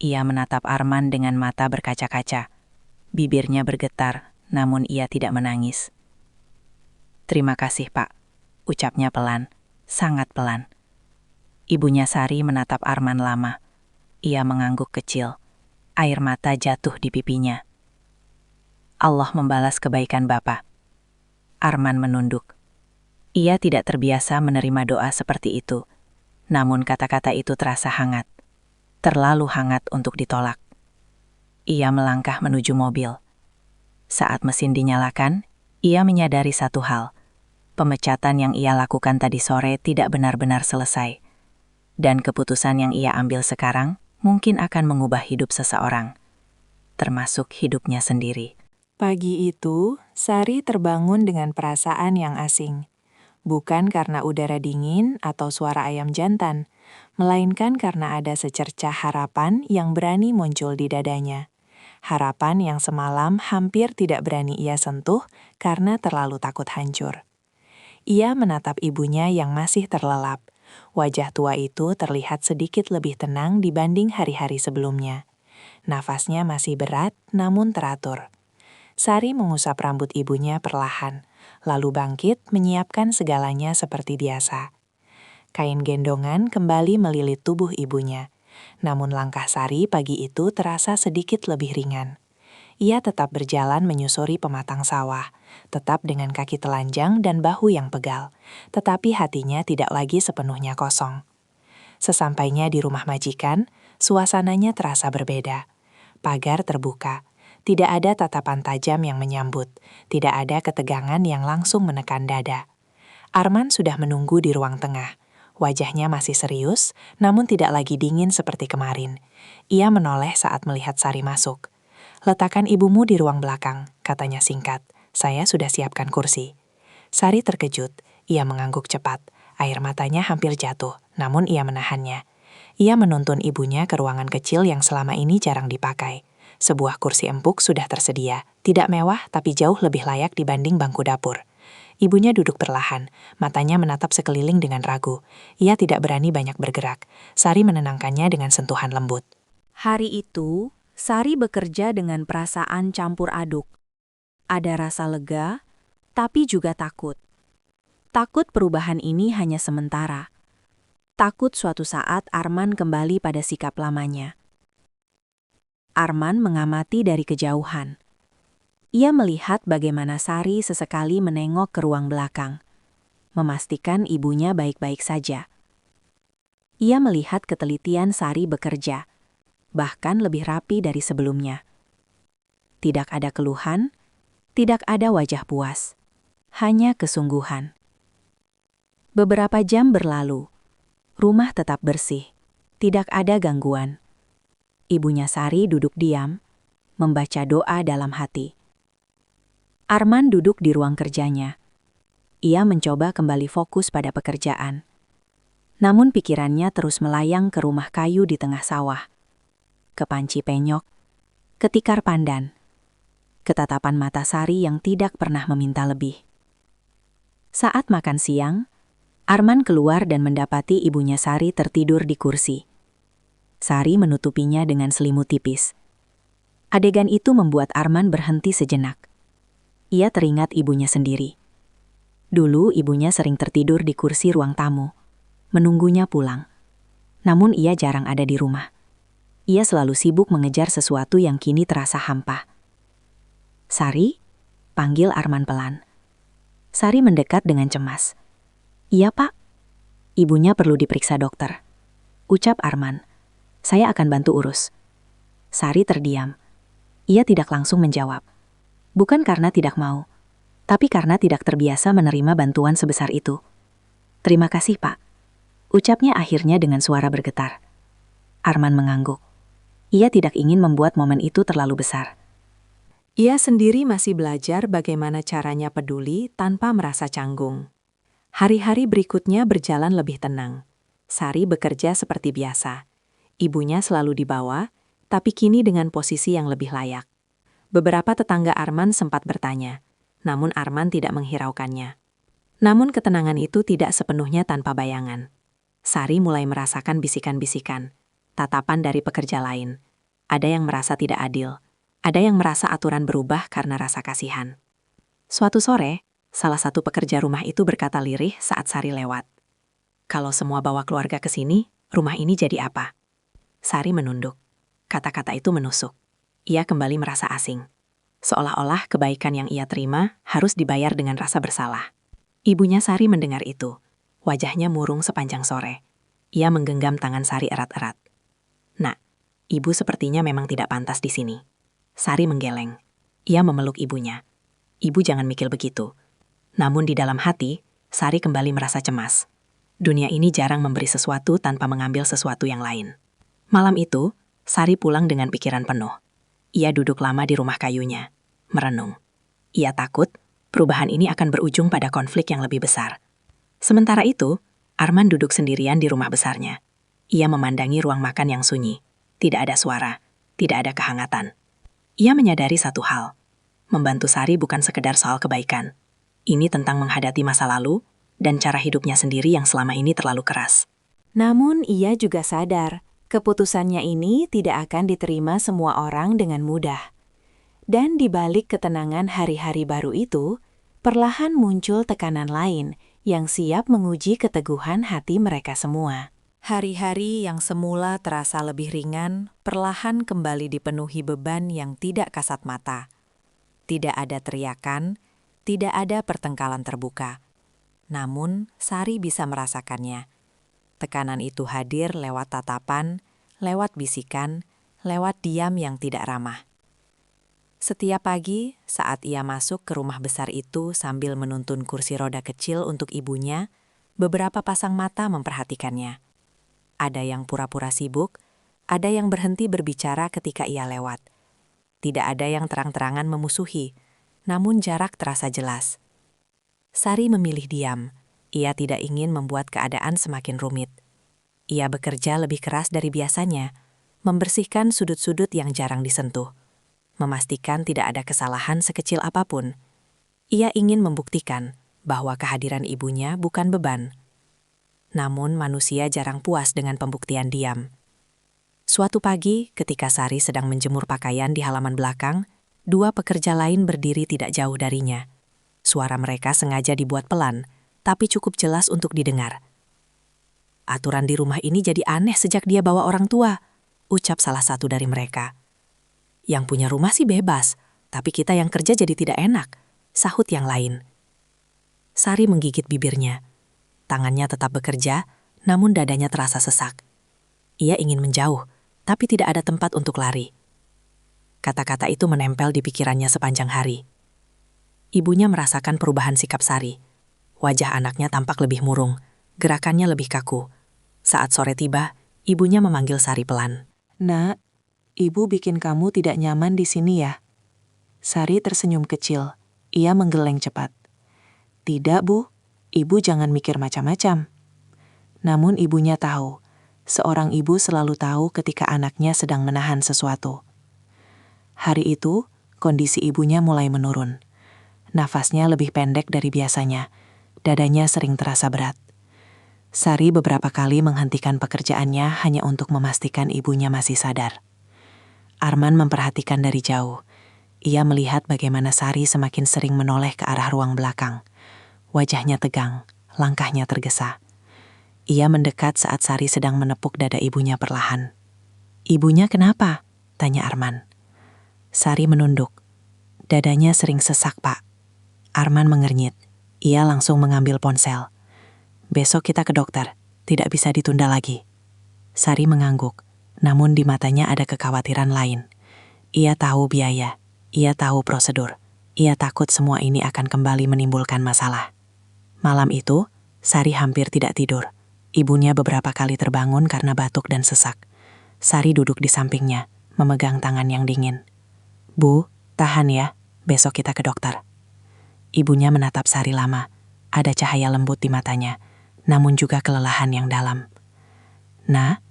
Ia menatap Arman dengan mata berkaca-kaca. Bibirnya bergetar, namun ia tidak menangis. Terima kasih, Pak, ucapnya pelan, sangat pelan. Ibunya Sari menatap Arman lama. Ia mengangguk kecil. Air mata jatuh di pipinya. Allah membalas kebaikan Bapak. Arman menunduk. Ia tidak terbiasa menerima doa seperti itu. Namun kata-kata itu terasa hangat. Terlalu hangat untuk ditolak. Ia melangkah menuju mobil. Saat mesin dinyalakan, ia menyadari satu hal. Pemecatan yang ia lakukan tadi sore tidak benar-benar selesai. Dan keputusan yang ia ambil sekarang mungkin akan mengubah hidup seseorang, termasuk hidupnya sendiri. Pagi itu, Sari terbangun dengan perasaan yang asing. Bukan karena udara dingin atau suara ayam jantan, melainkan karena ada secercah harapan yang berani muncul di dadanya. Harapan yang semalam hampir tidak berani ia sentuh karena terlalu takut hancur. Ia menatap ibunya yang masih terlelap. Wajah tua itu terlihat sedikit lebih tenang dibanding hari-hari sebelumnya. Nafasnya masih berat, namun teratur. Sari mengusap rambut ibunya perlahan, lalu bangkit menyiapkan segalanya seperti biasa. Kain gendongan kembali melilit tubuh ibunya. Namun langkah Sari pagi itu terasa sedikit lebih ringan. Ia tetap berjalan menyusuri pematang sawah, tetap dengan kaki telanjang dan bahu yang pegal, tetapi hatinya tidak lagi sepenuhnya kosong. Sesampainya di rumah majikan, suasananya terasa berbeda. Pagar terbuka. Tidak ada tatapan tajam yang menyambut. Tidak ada ketegangan yang langsung menekan dada. Arman sudah menunggu di ruang tengah. Wajahnya masih serius, namun tidak lagi dingin seperti kemarin. Ia menoleh saat melihat Sari masuk. "Letakkan ibumu di ruang belakang," katanya singkat. "Saya sudah siapkan kursi." Sari terkejut. Ia mengangguk cepat. Air matanya hampir jatuh, namun ia menahannya. Ia menuntun ibunya ke ruangan kecil yang selama ini jarang dipakai. Sebuah kursi empuk sudah tersedia, tidak mewah tapi jauh lebih layak dibanding bangku dapur. Ibunya duduk perlahan, matanya menatap sekeliling dengan ragu. Ia tidak berani banyak bergerak. Sari menenangkannya dengan sentuhan lembut. Hari itu, Sari bekerja dengan perasaan campur aduk. Ada rasa lega, tapi juga takut. Takut perubahan ini hanya sementara. Takut suatu saat Arman kembali pada sikap lamanya. Arman mengamati dari kejauhan. Ia melihat bagaimana Sari sesekali menengok ke ruang belakang, memastikan ibunya baik-baik saja. Ia melihat ketelitian Sari bekerja, bahkan lebih rapi dari sebelumnya. Tidak ada keluhan, tidak ada wajah puas, hanya kesungguhan. Beberapa jam berlalu, rumah tetap bersih, tidak ada gangguan. Ibunya Sari duduk diam, membaca doa dalam hati. Arman duduk di ruang kerjanya. Ia mencoba kembali fokus pada pekerjaan. Namun pikirannya terus melayang ke rumah kayu di tengah sawah. Ke panci penyok, ke tikar pandan, ke tatapan mata Sari yang tidak pernah meminta lebih. Saat makan siang, Arman keluar dan mendapati ibunya Sari tertidur di kursi. Sari menutupinya dengan selimut tipis. Adegan itu membuat Arman berhenti sejenak. Ia teringat ibunya sendiri. Dulu ibunya sering tertidur di kursi ruang tamu, menunggunya pulang. Namun ia jarang ada di rumah. Ia selalu sibuk mengejar sesuatu yang kini terasa hampa. "Sari?" panggil Arman pelan. Sari mendekat dengan cemas. "Iya, Pak. Ibunya perlu diperiksa dokter," ucap Arman. "Saya akan bantu urus." Sari terdiam. Ia tidak langsung menjawab. Bukan karena tidak mau, tapi karena tidak terbiasa menerima bantuan sebesar itu. "Terima kasih, Pak," ucapnya akhirnya dengan suara bergetar. Arman mengangguk. Ia tidak ingin membuat momen itu terlalu besar. Ia sendiri masih belajar bagaimana caranya peduli tanpa merasa canggung. Hari-hari berikutnya berjalan lebih tenang. Sari bekerja seperti biasa. Ibunya selalu dibawa, tapi kini dengan posisi yang lebih layak. Beberapa tetangga Arman sempat bertanya, namun Arman tidak menghiraukannya. Namun ketenangan itu tidak sepenuhnya tanpa bayangan. Sari mulai merasakan bisikan-bisikan, tatapan dari pekerja lain. Ada yang merasa tidak adil, ada yang merasa aturan berubah karena rasa kasihan. Suatu sore, salah satu pekerja rumah itu berkata lirih saat Sari lewat. "Kalau semua bawa keluarga ke sini, rumah ini jadi apa?" Sari menunduk. Kata-kata itu menusuk. Ia kembali merasa asing. Seolah-olah kebaikan yang ia terima harus dibayar dengan rasa bersalah. Ibunya Sari mendengar itu. Wajahnya murung sepanjang sore. Ia menggenggam tangan Sari erat-erat. "Nak, ibu sepertinya memang tidak pantas di sini." Sari menggeleng. Ia memeluk ibunya. "Ibu jangan mikir begitu." Namun di dalam hati, Sari kembali merasa cemas. Dunia ini jarang memberi sesuatu tanpa mengambil sesuatu yang lain. Malam itu, Sari pulang dengan pikiran penuh. Ia duduk lama di rumah kayunya, merenung. Ia takut perubahan ini akan berujung pada konflik yang lebih besar. Sementara itu, Arman duduk sendirian di rumah besarnya. Ia memandangi ruang makan yang sunyi. Tidak ada suara, tidak ada kehangatan. Ia menyadari satu hal. Membantu Sari bukan sekedar soal kebaikan. Ini tentang menghadapi masa lalu dan cara hidupnya sendiri yang selama ini terlalu keras. Namun ia juga sadar, keputusannya ini tidak akan diterima semua orang dengan mudah. Dan di balik ketenangan hari-hari baru itu, perlahan muncul tekanan lain yang siap menguji keteguhan hati mereka semua. Hari-hari yang semula terasa lebih ringan, perlahan kembali dipenuhi beban yang tidak kasat mata. Tidak ada teriakan, tidak ada pertengkaran terbuka. Namun, Sari bisa merasakannya. Tekanan itu hadir lewat tatapan, lewat bisikan, lewat diam yang tidak ramah. Setiap pagi, saat ia masuk ke rumah besar itu sambil menuntun kursi roda kecil untuk ibunya, beberapa pasang mata memperhatikannya. Ada yang pura-pura sibuk, ada yang berhenti berbicara ketika ia lewat. Tidak ada yang terang-terangan memusuhi, namun jarak terasa jelas. Sari memilih diam. Ia tidak ingin membuat keadaan semakin rumit. Ia bekerja lebih keras dari biasanya, membersihkan sudut-sudut yang jarang disentuh, memastikan tidak ada kesalahan sekecil apapun. Ia ingin membuktikan bahwa kehadiran ibunya bukan beban. Namun manusia jarang puas dengan pembuktian diam. Suatu pagi, ketika Sari sedang menjemur pakaian di halaman belakang, dua pekerja lain berdiri tidak jauh darinya. Suara mereka sengaja dibuat pelan, tapi cukup jelas untuk didengar. "Aturan di rumah ini jadi aneh sejak dia bawa orang tua," ucap salah satu dari mereka. "Yang punya rumah sih bebas, tapi kita yang kerja jadi tidak enak," sahut yang lain. Sari menggigit bibirnya. Tangannya tetap bekerja, namun dadanya terasa sesak. Ia ingin menjauh, tapi tidak ada tempat untuk lari. Kata-kata itu menempel di pikirannya sepanjang hari. Ibunya merasakan perubahan sikap Sari. Wajah anaknya tampak lebih murung, gerakannya lebih kaku. Saat sore tiba, ibunya memanggil Sari pelan. "Nak, ibu bikin kamu tidak nyaman di sini ya?" Sari tersenyum kecil. Ia menggeleng cepat. "Tidak, Bu. Ibu jangan mikir macam-macam." Namun ibunya tahu, seorang ibu selalu tahu ketika anaknya sedang menahan sesuatu. Hari itu, kondisi ibunya mulai menurun. Nafasnya lebih pendek dari biasanya. Dadanya sering terasa berat. Sari beberapa kali menghentikan pekerjaannya hanya untuk memastikan ibunya masih sadar. Arman memperhatikan dari jauh. Ia melihat bagaimana Sari semakin sering menoleh ke arah ruang belakang. Wajahnya tegang, langkahnya tergesa. Ia mendekat saat Sari sedang menepuk dada ibunya perlahan. "Ibunya kenapa?" tanya Arman. Sari menunduk. "Dadanya sering sesak, Pak." Arman mengernyit. Ia langsung mengambil ponsel. "Besok kita ke dokter, tidak bisa ditunda lagi." Sari mengangguk, namun di matanya ada kekhawatiran lain. Ia tahu biaya, ia tahu prosedur, ia takut semua ini akan kembali menimbulkan masalah. Malam itu, Sari hampir tidak tidur. Ibunya beberapa kali terbangun karena batuk dan sesak. Sari duduk di sampingnya, memegang tangan yang dingin. "Bu, tahan ya, besok kita ke dokter." Ibunya menatap Sari lama. Ada cahaya lembut di matanya, namun juga kelelahan yang dalam. "Nah,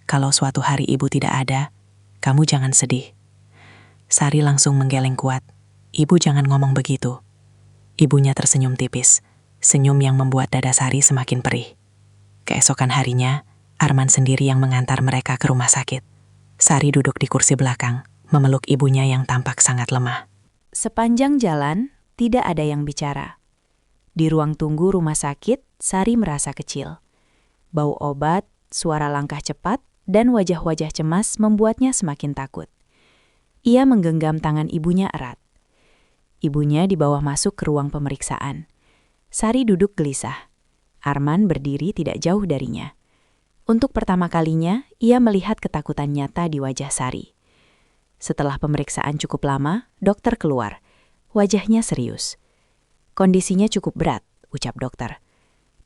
kalau suatu hari ibu tidak ada, kamu jangan sedih." Sari langsung menggeleng kuat. "Ibu jangan ngomong begitu." Ibunya tersenyum tipis. Senyum yang membuat dada Sari semakin perih. Keesokan harinya, Arman sendiri yang mengantar mereka ke rumah sakit. Sari duduk di kursi belakang, memeluk ibunya yang tampak sangat lemah. Sepanjang jalan, tidak ada yang bicara. Di ruang tunggu rumah sakit, Sari merasa kecil. Bau obat, suara langkah cepat, dan wajah-wajah cemas membuatnya semakin takut. Ia menggenggam tangan ibunya erat. Ibunya dibawa masuk ke ruang pemeriksaan. Sari duduk gelisah. Arman berdiri tidak jauh darinya. Untuk pertama kalinya, ia melihat ketakutan nyata di wajah Sari. Setelah pemeriksaan cukup lama, dokter keluar. Wajahnya serius. "Kondisinya cukup berat," ucap dokter.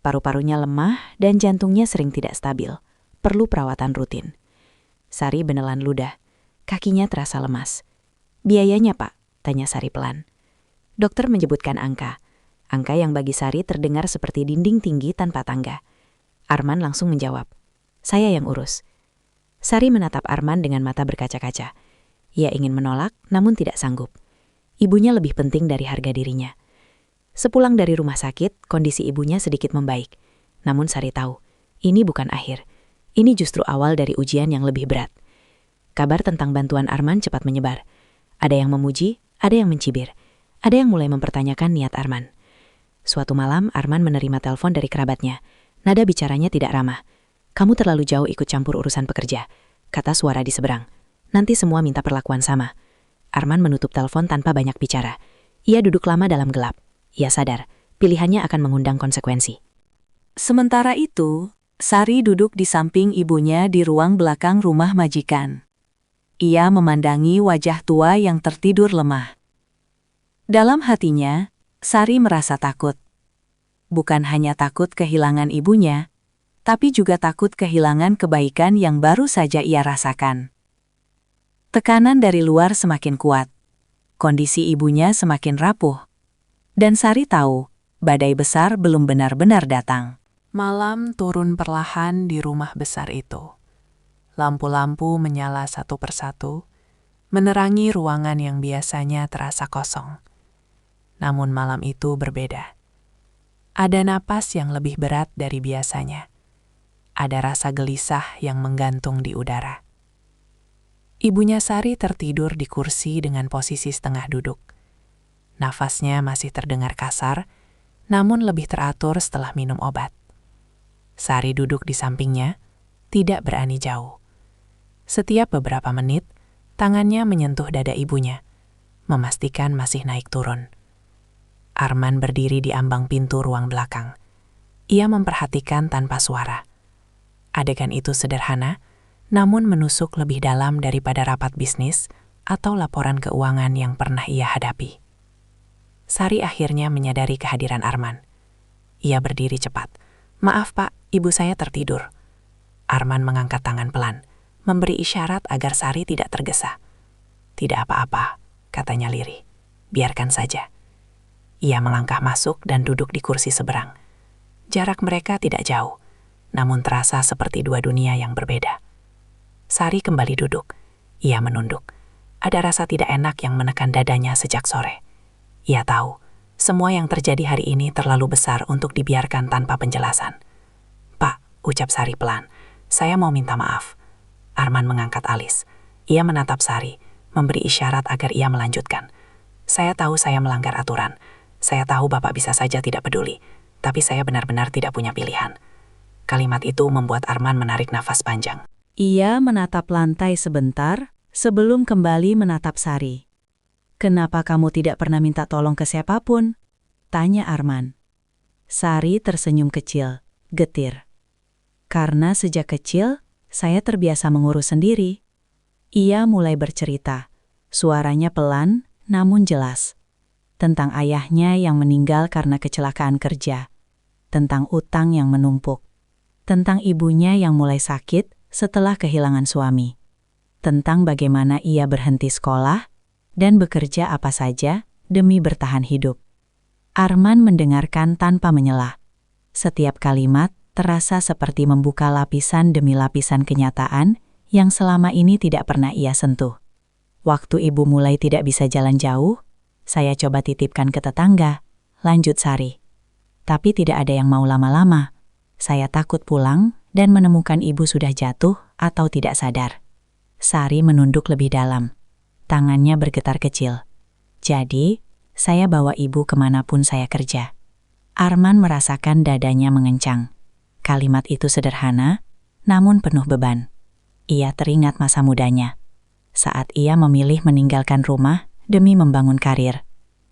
"Paru-parunya lemah dan jantungnya sering tidak stabil. Perlu perawatan rutin." Sari menelan ludah. Kakinya terasa lemas. "Biayanya, Pak?" tanya Sari pelan. Dokter menyebutkan angka. Angka yang bagi Sari terdengar seperti dinding tinggi tanpa tangga. Arman langsung menjawab, "Saya yang urus." Sari menatap Arman dengan mata berkaca-kaca. Ia ingin menolak, namun tidak sanggup. Ibunya lebih penting dari harga dirinya. Sepulang dari rumah sakit, kondisi ibunya sedikit membaik. Namun Sari tahu, ini bukan akhir. Ini justru awal dari ujian yang lebih berat. Kabar tentang bantuan Arman cepat menyebar. Ada yang memuji, ada yang mencibir. Ada yang mulai mempertanyakan niat Arman. Suatu malam, Arman menerima telepon dari kerabatnya. Nada bicaranya tidak ramah. "Kamu terlalu jauh ikut campur urusan pekerja," kata suara di seberang. "Nanti semua minta perlakuan sama." Arman menutup telepon tanpa banyak bicara. Ia duduk lama dalam gelap. Ia sadar, pilihannya akan mengundang konsekuensi. Sementara itu, Sari duduk di samping ibunya di ruang belakang rumah majikan. Ia memandangi wajah tua yang tertidur lemah. Dalam hatinya, Sari merasa takut. Bukan hanya takut kehilangan ibunya, tapi juga takut kehilangan kebaikan yang baru saja ia rasakan. Tekanan dari luar semakin kuat. Kondisi ibunya semakin rapuh. Dan Sari tahu, badai besar belum benar-benar datang. Malam turun perlahan di rumah besar itu. Lampu-lampu menyala satu persatu, menerangi ruangan yang biasanya terasa kosong. Namun malam itu berbeda. Ada napas yang lebih berat dari biasanya. Ada rasa gelisah yang menggantung di udara. Ibunya Sari tertidur di kursi dengan posisi setengah duduk. Nafasnya masih terdengar kasar, namun lebih teratur setelah minum obat. Sari duduk di sampingnya, tidak berani jauh. Setiap beberapa menit, tangannya menyentuh dada ibunya, memastikan masih naik turun. Arman berdiri di ambang pintu ruang belakang. Ia memperhatikan tanpa suara. Adegan itu sederhana, namun menusuk lebih dalam daripada rapat bisnis atau laporan keuangan yang pernah ia hadapi. Sari akhirnya menyadari kehadiran Arman. Ia berdiri cepat. "Maaf Pak, ibu saya tertidur." Arman mengangkat tangan pelan, memberi isyarat agar Sari tidak tergesa. "Tidak apa-apa," katanya lirih. "Biarkan saja." Ia melangkah masuk dan duduk di kursi seberang. Jarak mereka tidak jauh, namun terasa seperti dua dunia yang berbeda. Sari kembali duduk. Ia menunduk. Ada rasa tidak enak yang menekan dadanya sejak sore. Ia tahu, semua yang terjadi hari ini terlalu besar untuk dibiarkan tanpa penjelasan. "Pak," ucap Sari pelan, "saya mau minta maaf." Arman mengangkat alis. Ia menatap Sari, memberi isyarat agar ia melanjutkan. "Saya tahu saya melanggar aturan. Saya tahu Bapak bisa saja tidak peduli, tapi saya benar-benar tidak punya pilihan." Kalimat itu membuat Arman menarik nafas panjang. Ia menatap lantai sebentar sebelum kembali menatap Sari. "Kenapa kamu tidak pernah minta tolong ke siapapun?" tanya Arman. Sari tersenyum kecil, getir. "Karena sejak kecil, saya terbiasa mengurus sendiri." Ia mulai bercerita, suaranya pelan namun jelas. Tentang ayahnya yang meninggal karena kecelakaan kerja. Tentang utang yang menumpuk. Tentang ibunya yang mulai sakit setelah kehilangan suami. Tentang bagaimana ia berhenti sekolah dan bekerja apa saja demi bertahan hidup. Arman mendengarkan tanpa menyelah. Setiap kalimat terasa seperti membuka lapisan demi lapisan kenyataan yang selama ini tidak pernah ia sentuh. "Waktu ibu mulai tidak bisa jalan jauh, saya coba titipkan ke tetangga," lanjut Sari. "Tapi tidak ada yang mau lama-lama. Saya takut pulang dan menemukan ibu sudah jatuh atau tidak sadar." Sari menunduk lebih dalam. Tangannya bergetar kecil. "Jadi, saya bawa ibu kemanapun saya kerja." Arman merasakan dadanya mengencang. Kalimat itu sederhana, namun penuh beban. Ia teringat masa mudanya. Saat ia memilih meninggalkan rumah demi membangun karir.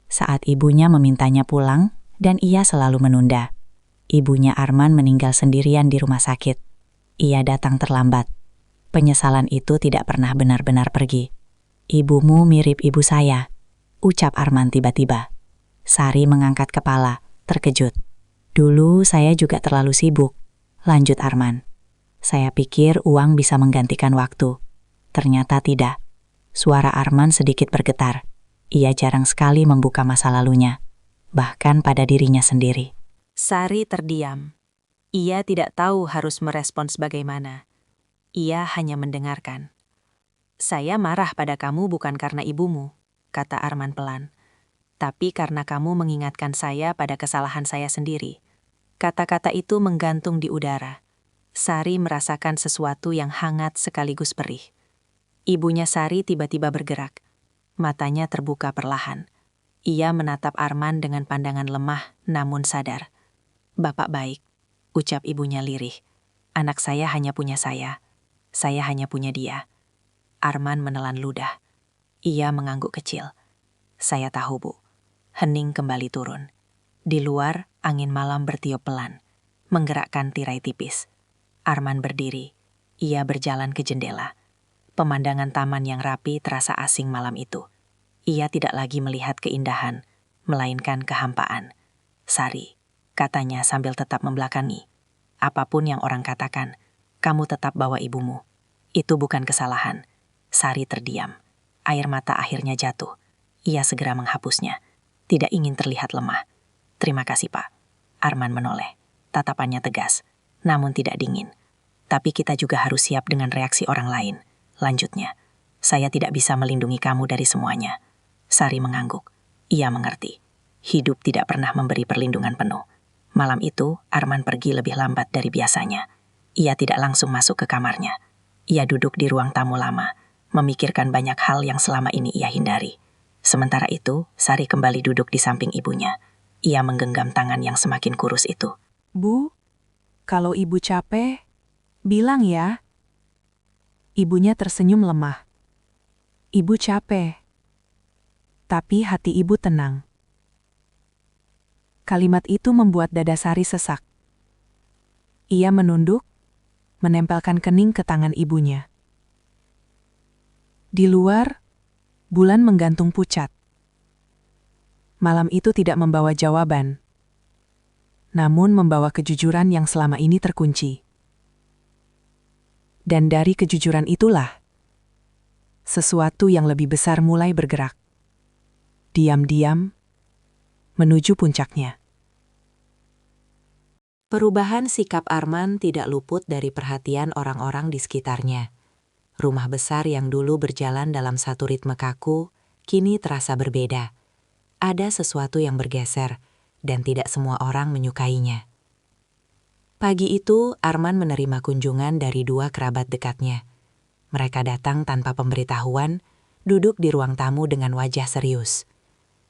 Saat ibunya memintanya pulang, dan ia selalu menunda. Ibunya Arman meninggal sendirian di rumah sakit. Ia datang terlambat. Penyesalan itu tidak pernah benar-benar pergi. "Ibumu mirip ibu saya," ucap Arman tiba-tiba. Sari mengangkat kepala, terkejut. "Dulu saya juga terlalu sibuk," lanjut Arman. "Saya pikir uang bisa menggantikan waktu. Ternyata tidak." Suara Arman sedikit bergetar. Ia jarang sekali membuka masa lalunya, bahkan pada dirinya sendiri. Sari terdiam. Ia tidak tahu harus merespons bagaimana. Ia hanya mendengarkan. "Saya marah pada kamu bukan karena ibumu," kata Arman pelan. "Tapi karena kamu mengingatkan saya pada kesalahan saya sendiri." Kata-kata itu menggantung di udara. Sari merasakan sesuatu yang hangat sekaligus perih. Ibunya Sari tiba-tiba bergerak. Matanya terbuka perlahan. Ia menatap Arman dengan pandangan lemah namun sadar. "Bapak baik," ucap ibunya lirih. "Anak saya hanya punya saya. Saya hanya punya dia." Arman menelan ludah. Ia mengangguk kecil. "Saya tahu, Bu." Hening kembali turun. Di luar, angin malam bertiup pelan, menggerakkan tirai tipis. Arman berdiri. Ia berjalan ke jendela. Pemandangan taman yang rapi terasa asing malam itu. Ia tidak lagi melihat keindahan, melainkan kehampaan. Sari, katanya sambil tetap membelakangi. Apapun yang orang katakan, kamu tetap bawa ibumu. Itu bukan kesalahan. Sari terdiam. Air mata akhirnya jatuh. Ia segera menghapusnya. Tidak ingin terlihat lemah. Terima kasih, Pak. Arman menoleh. Tatapannya tegas, namun tidak dingin. Tapi kita juga harus siap dengan reaksi orang lain. Lanjutnya, saya tidak bisa melindungi kamu dari semuanya. Sari mengangguk. Ia mengerti. Hidup tidak pernah memberi perlindungan penuh. Malam itu, Arman pergi lebih lambat dari biasanya. Ia tidak langsung masuk ke kamarnya. Ia duduk di ruang tamu lama, memikirkan banyak hal yang selama ini ia hindari. Sementara itu, Sari kembali duduk di samping ibunya. Ia menggenggam tangan yang semakin kurus itu. Bu, kalau ibu capek, bilang ya. Ibunya tersenyum lemah. Ibu capek. Tapi hati ibu tenang. Kalimat itu membuat dada Sari sesak. Ia menunduk, menempelkan kening ke tangan ibunya. Di luar, bulan menggantung pucat. Malam itu tidak membawa jawaban, namun membawa kejujuran yang selama ini terkunci. Dan dari kejujuran itulah, sesuatu yang lebih besar mulai bergerak. Diam-diam, menuju puncaknya. Perubahan sikap Arman tidak luput dari perhatian orang-orang di sekitarnya. Rumah besar yang dulu berjalan dalam satu ritme kaku, kini terasa berbeda. Ada sesuatu yang bergeser, dan tidak semua orang menyukainya. Pagi itu, Arman menerima kunjungan dari 2 kerabat dekatnya. Mereka datang tanpa pemberitahuan, duduk di ruang tamu dengan wajah serius.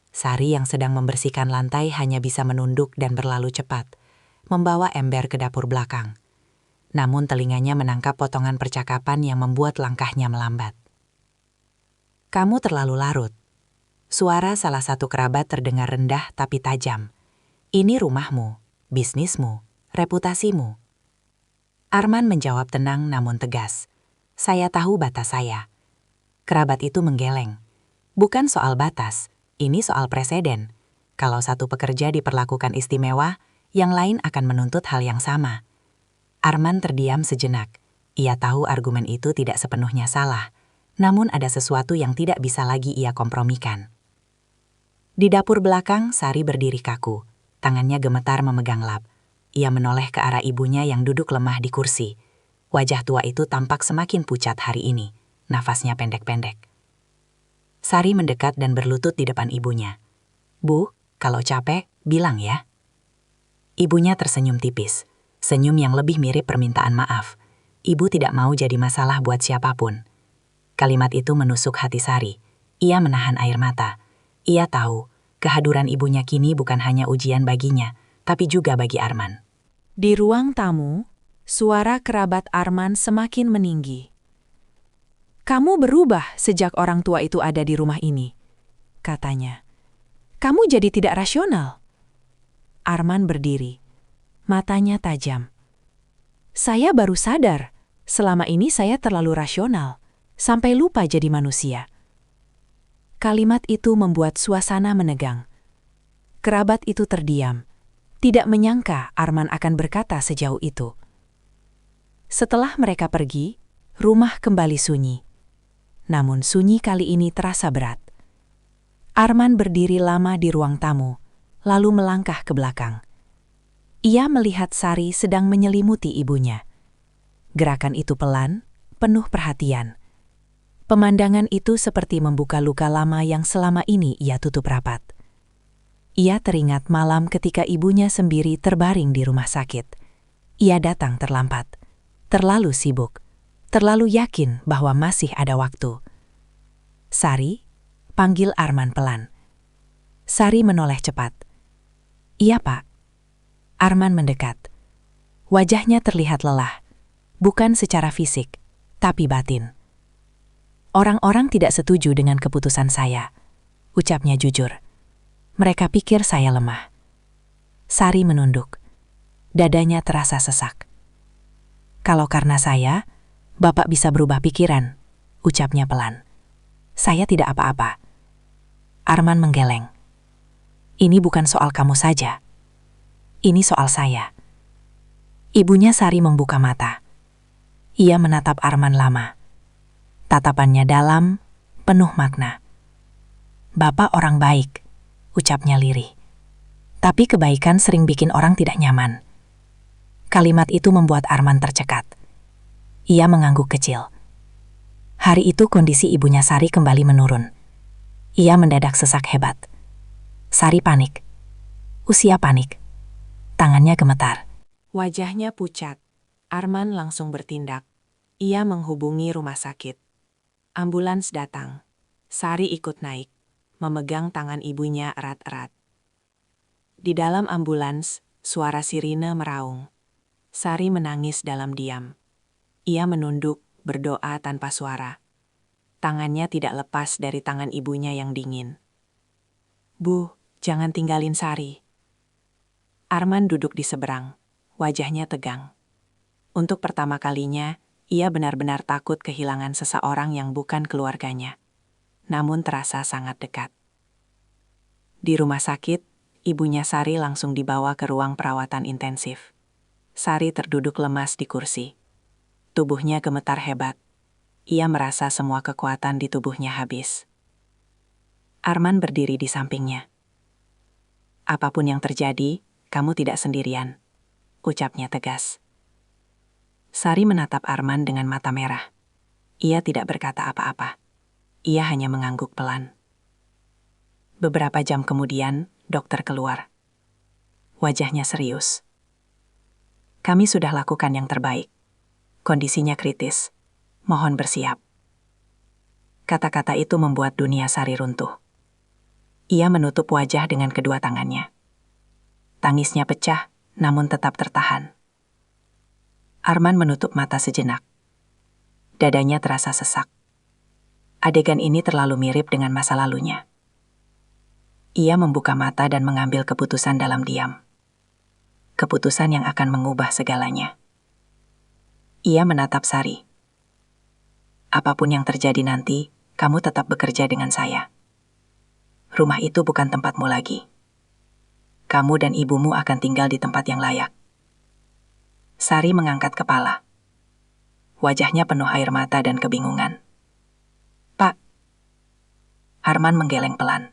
Sari yang sedang membersihkan lantai hanya bisa menunduk dan berlalu cepat, membawa ember ke dapur belakang. Namun telinganya menangkap potongan percakapan yang membuat langkahnya melambat. Kamu terlalu larut. Suara salah satu kerabat terdengar rendah tapi tajam. Ini rumahmu, bisnismu, reputasimu. Arman menjawab tenang namun tegas. Saya tahu batas saya. Kerabat itu menggeleng. Bukan soal batas, ini soal preseden. Kalau satu pekerja diperlakukan istimewa, yang lain akan menuntut hal yang sama. Arman terdiam sejenak. Ia tahu argumen itu tidak sepenuhnya salah, namun ada sesuatu yang tidak bisa lagi ia kompromikan. Di dapur belakang, Sari berdiri kaku. Tangannya gemetar memegang lap. Ia menoleh ke arah ibunya yang duduk lemah di kursi. Wajah tua itu tampak semakin pucat hari ini. Nafasnya pendek-pendek. Sari mendekat dan berlutut di depan ibunya. Bu, kalau capek, bilang ya. Ibunya tersenyum tipis. Senyum yang lebih mirip permintaan maaf. Ibu tidak mau jadi masalah buat siapapun. Kalimat itu menusuk hati Sari. Ia menahan air mata. Ia tahu, kehadiran ibunya kini bukan hanya ujian baginya, tapi juga bagi Arman. Di ruang tamu, suara kerabat Arman semakin meninggi. Kamu berubah sejak orang tua itu ada di rumah ini, katanya. Kamu jadi tidak rasional. Arman berdiri, matanya tajam. Saya baru sadar, selama ini saya terlalu rasional, sampai lupa jadi manusia. Kalimat itu membuat suasana menegang. Kerabat itu terdiam, tidak menyangka Arman akan berkata sejauh itu. Setelah mereka pergi, rumah kembali sunyi. Namun sunyi kali ini terasa berat. Arman berdiri lama di ruang tamu, lalu melangkah ke belakang. Ia melihat Sari sedang menyelimuti ibunya. Gerakan itu pelan, penuh perhatian. Pemandangan itu seperti membuka luka lama yang selama ini ia tutup rapat. Ia teringat malam ketika ibunya sendiri terbaring di rumah sakit. Ia datang terlambat, terlalu sibuk, terlalu yakin bahwa masih ada waktu. Sari, panggil Arman pelan. Sari menoleh cepat. Iya, Pak. Arman mendekat. Wajahnya terlihat lelah, bukan secara fisik, tapi batin. Orang-orang tidak setuju dengan keputusan saya, ucapnya jujur. Mereka pikir saya lemah. Sari menunduk. Dadanya terasa sesak. Kalau karena saya, Bapak bisa berubah pikiran. ucapnya pelan. Saya tidak apa-apa. Arman menggeleng. Ini bukan soal kamu saja. Ini soal saya. Ibunya Sari membuka mata. Ia menatap Arman lama. Tatapannya dalam, penuh makna. Bapak orang baik, ucapnya lirih. Tapi kebaikan sering bikin orang tidak nyaman. Kalimat itu membuat Arman tercekat. Ia mengangguk kecil. Hari itu kondisi ibunya Sari kembali menurun. Ia mendadak sesak hebat. Sari panik. Usia panik. Tangannya gemetar. Wajahnya pucat. Arman langsung bertindak. Ia menghubungi rumah sakit. Ambulans datang. Sari ikut naik, memegang tangan ibunya erat-erat. Di dalam ambulans, suara sirine meraung. Sari menangis dalam diam. Ia menunduk, berdoa tanpa suara. Tangannya tidak lepas dari tangan ibunya yang dingin. Bu, jangan tinggalin Sari. Arman duduk di seberang, wajahnya tegang. Untuk pertama kalinya, ia benar-benar takut kehilangan seseorang yang bukan keluarganya, namun terasa sangat dekat. Di rumah sakit, ibunya Sari langsung dibawa ke ruang perawatan intensif. Sari terduduk lemas di kursi. Tubuhnya gemetar hebat. Ia merasa semua kekuatan di tubuhnya habis. Arman berdiri di sampingnya. Apapun yang terjadi, kamu tidak sendirian, ucapnya tegas. Sari menatap Arman dengan mata merah. Ia tidak berkata apa-apa. Ia hanya mengangguk pelan. Beberapa jam kemudian, dokter keluar. Wajahnya serius. Kami sudah lakukan yang terbaik. Kondisinya kritis. Mohon bersiap. Kata-kata itu membuat dunia Sari runtuh. Ia menutup wajah dengan kedua tangannya. Tangisnya pecah, namun tetap tertahan. Arman menutup mata sejenak. Dadanya terasa sesak. Adegan ini terlalu mirip dengan masa lalunya. Ia membuka mata dan mengambil keputusan dalam diam. Keputusan yang akan mengubah segalanya. Ia menatap Sari. Apapun yang terjadi nanti, kamu tetap bekerja dengan saya. Rumah itu bukan tempatmu lagi. Kamu dan ibumu akan tinggal di tempat yang layak. Sari mengangkat kepala. Wajahnya penuh air mata dan kebingungan. Pak. Arman menggeleng pelan.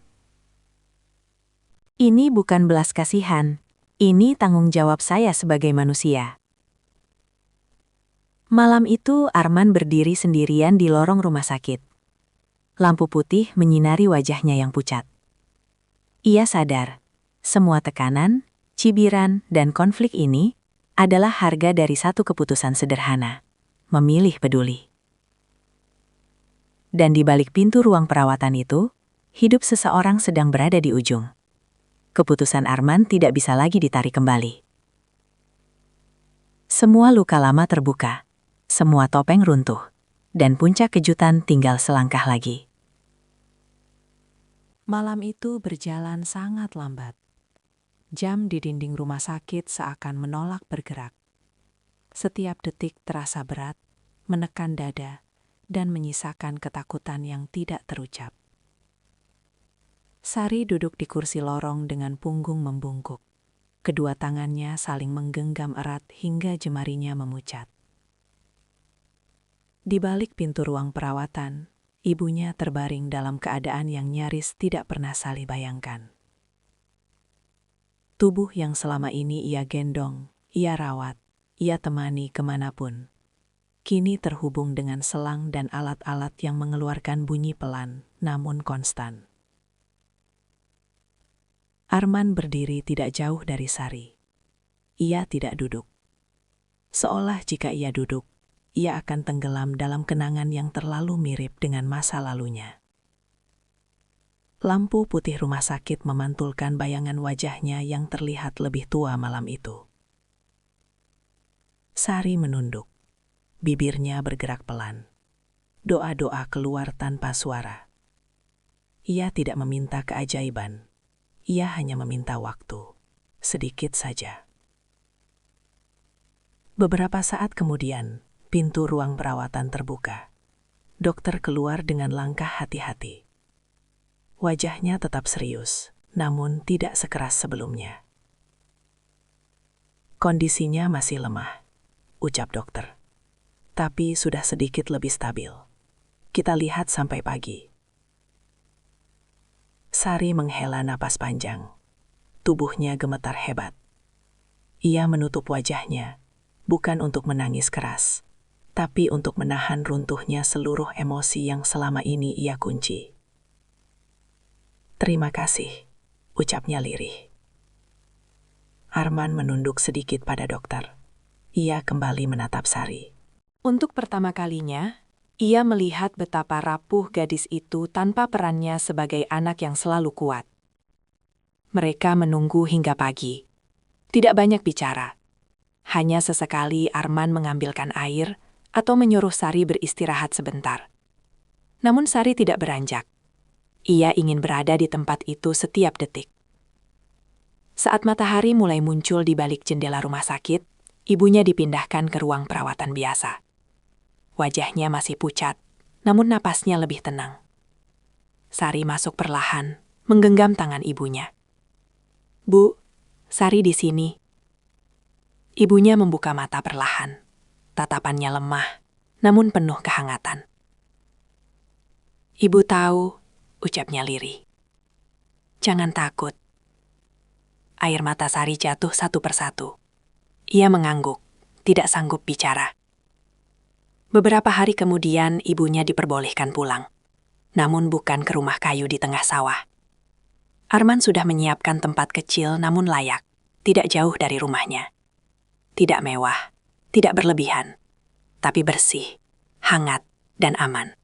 Ini bukan belas kasihan. Ini tanggung jawab saya sebagai manusia. Malam itu Arman berdiri sendirian di lorong rumah sakit. Lampu putih menyinari wajahnya yang pucat. Ia sadar, semua tekanan, cibiran, dan konflik ini adalah harga dari satu keputusan sederhana, memilih peduli. Dan di balik pintu ruang perawatan itu, hidup seseorang sedang berada di ujung. Keputusan Arman tidak bisa lagi ditarik kembali. Semua luka lama terbuka, semua topeng runtuh, dan puncak kejutan tinggal selangkah lagi. Malam itu berjalan sangat lambat. Jam di dinding rumah sakit seakan menolak bergerak. Setiap detik terasa berat, menekan dada, dan menyisakan ketakutan yang tidak terucap. Sari duduk di kursi lorong dengan punggung membungkuk. Kedua tangannya saling menggenggam erat hingga jemarinya memucat. Di balik pintu ruang perawatan, ibunya terbaring dalam keadaan yang nyaris tidak pernah Sari bayangkan. Tubuh yang selama ini ia gendong, ia rawat, ia temani kemanapun, kini terhubung dengan selang dan alat-alat yang mengeluarkan bunyi pelan namun konstan. Arman berdiri tidak jauh dari Sari. Ia tidak duduk. Seolah jika ia duduk, ia akan tenggelam dalam kenangan yang terlalu mirip dengan masa lalunya. Lampu putih rumah sakit memantulkan bayangan wajahnya yang terlihat lebih tua malam itu. Sari menunduk. Bibirnya bergerak pelan. Doa-doa keluar tanpa suara. Ia tidak meminta keajaiban. Ia hanya meminta waktu, sedikit saja. Beberapa saat kemudian, pintu ruang perawatan terbuka. Dokter keluar dengan langkah hati-hati. Wajahnya tetap serius, namun tidak sekeras sebelumnya. Kondisinya masih lemah, ucap dokter. Tapi sudah sedikit lebih stabil. Kita lihat sampai pagi. Sari menghela napas panjang. Tubuhnya gemetar hebat. Ia menutup wajahnya, bukan untuk menangis keras, tapi untuk menahan runtuhnya seluruh emosi yang selama ini ia kunci. Terima kasih, ucapnya lirih. Arman menunduk sedikit pada dokter. Ia kembali menatap Sari. Untuk pertama kalinya, ia melihat betapa rapuh gadis itu tanpa perannya sebagai anak yang selalu kuat. Mereka menunggu hingga pagi. Tidak banyak bicara. Hanya sesekali Arman mengambilkan air atau menyuruh Sari beristirahat sebentar. Namun Sari tidak beranjak. Ia ingin berada di tempat itu setiap detik. Saat matahari mulai muncul di balik jendela rumah sakit, ibunya dipindahkan ke ruang perawatan biasa. Wajahnya masih pucat, namun napasnya lebih tenang. Sari masuk perlahan, menggenggam tangan ibunya. "Bu, Sari di sini." Ibunya membuka mata perlahan. Tatapannya lemah, namun penuh kehangatan. "Ibu tahu," ucapnya lirih. "Jangan takut." Air mata Sari jatuh satu persatu. Ia mengangguk, tidak sanggup bicara. Beberapa hari kemudian ibunya diperbolehkan pulang, namun bukan ke rumah kayu di tengah sawah. Arman sudah menyiapkan tempat kecil namun layak, tidak jauh dari rumahnya. Tidak mewah, tidak berlebihan, tapi bersih, hangat, dan aman.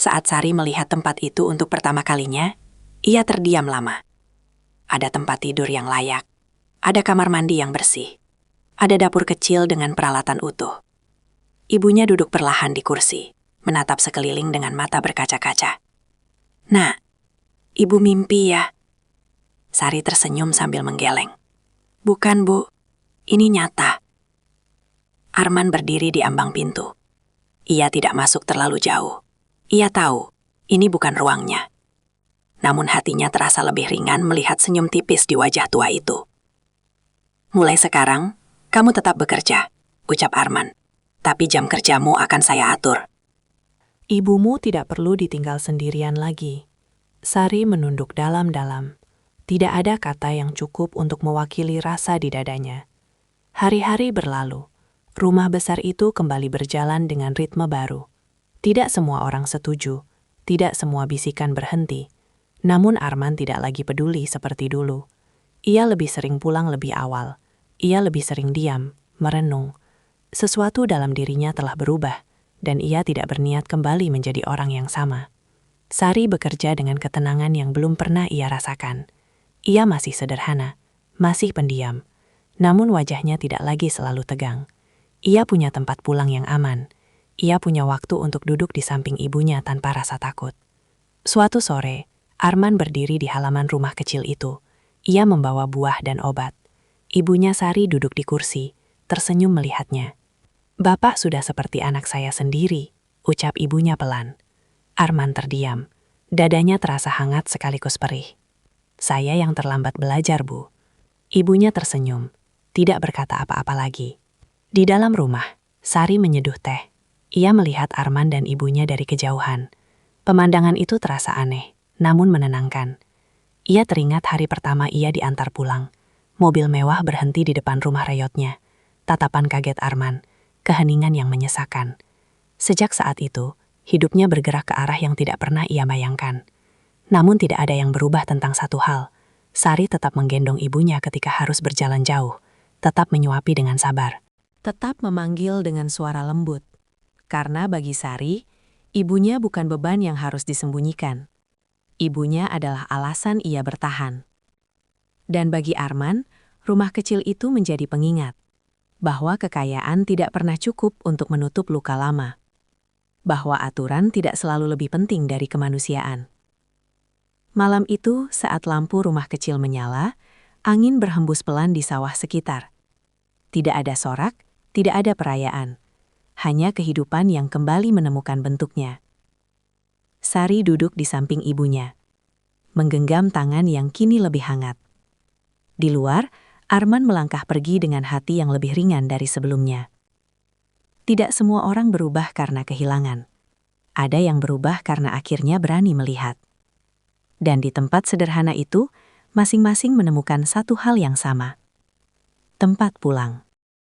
Saat Sari melihat tempat itu untuk pertama kalinya, ia terdiam lama. Ada tempat tidur yang layak, ada kamar mandi yang bersih, ada dapur kecil dengan peralatan utuh. Ibunya duduk perlahan di kursi, menatap sekeliling dengan mata berkaca-kaca. "Nak, ibu mimpi ya?" Sari tersenyum sambil menggeleng. "Bukan, Bu. Ini nyata." Arman berdiri di ambang pintu. Ia tidak masuk terlalu jauh. Ia tahu, ini bukan ruangnya. Namun hatinya terasa lebih ringan melihat senyum tipis di wajah tua itu. "Mulai sekarang, kamu tetap bekerja," ucap Arman. "Tapi jam kerjamu akan saya atur." Ibumu tidak perlu ditinggal sendirian lagi. Sari menunduk dalam-dalam. Tidak ada kata yang cukup untuk mewakili rasa di dadanya. Hari-hari berlalu. Rumah besar itu kembali berjalan dengan ritme baru. Tidak semua orang setuju. Tidak semua bisikan berhenti. Namun Arman tidak lagi peduli seperti dulu. Ia lebih sering pulang lebih awal. Ia lebih sering diam, merenung. Sesuatu dalam dirinya telah berubah, dan ia tidak berniat kembali menjadi orang yang sama. Sari bekerja dengan ketenangan yang belum pernah ia rasakan. Ia masih sederhana, masih pendiam, namun wajahnya tidak lagi selalu tegang. Ia punya tempat pulang yang aman. Ia punya waktu untuk duduk di samping ibunya tanpa rasa takut. Suatu sore, Arman berdiri di halaman rumah kecil itu. Ia membawa buah dan obat. Ibunya Sari duduk di kursi, tersenyum melihatnya. "Bapak sudah seperti anak saya sendiri," ucap ibunya pelan. Arman terdiam. Dadanya terasa hangat sekaligus perih. "Saya yang terlambat belajar, Bu." Ibunya tersenyum, tidak berkata apa-apa lagi. Di dalam rumah, Sari menyeduh teh. Ia melihat Arman dan ibunya dari kejauhan. Pemandangan itu terasa aneh, namun menenangkan. Ia teringat hari pertama ia diantar pulang. Mobil mewah berhenti di depan rumah reyotnya. Tatapan kaget Arman, keheningan yang menyesakan. Sejak saat itu, hidupnya bergerak ke arah yang tidak pernah ia bayangkan. Namun tidak ada yang berubah tentang satu hal. Sari tetap menggendong ibunya ketika harus berjalan jauh, tetap menyuapi dengan sabar. Tetap memanggil dengan suara lembut. Karena bagi Sari, ibunya bukan beban yang harus disembunyikan. Ibunya adalah alasan ia bertahan. Dan bagi Arman, rumah kecil itu menjadi pengingat bahwa kekayaan tidak pernah cukup untuk menutup luka lama. Bahwa aturan tidak selalu lebih penting dari kemanusiaan. Malam itu, saat lampu rumah kecil menyala, angin berhembus pelan di sawah sekitar. Tidak ada sorak, tidak ada perayaan. hanya kehidupan yang kembali menemukan bentuknya. Sari duduk di samping ibunya, menggenggam tangan yang kini lebih hangat. Di luar, Arman melangkah pergi dengan hati yang lebih ringan dari sebelumnya. Tidak semua orang berubah karena kehilangan. Ada yang berubah karena akhirnya berani melihat. Dan di tempat sederhana itu, masing-masing menemukan satu hal yang sama. Tempat pulang.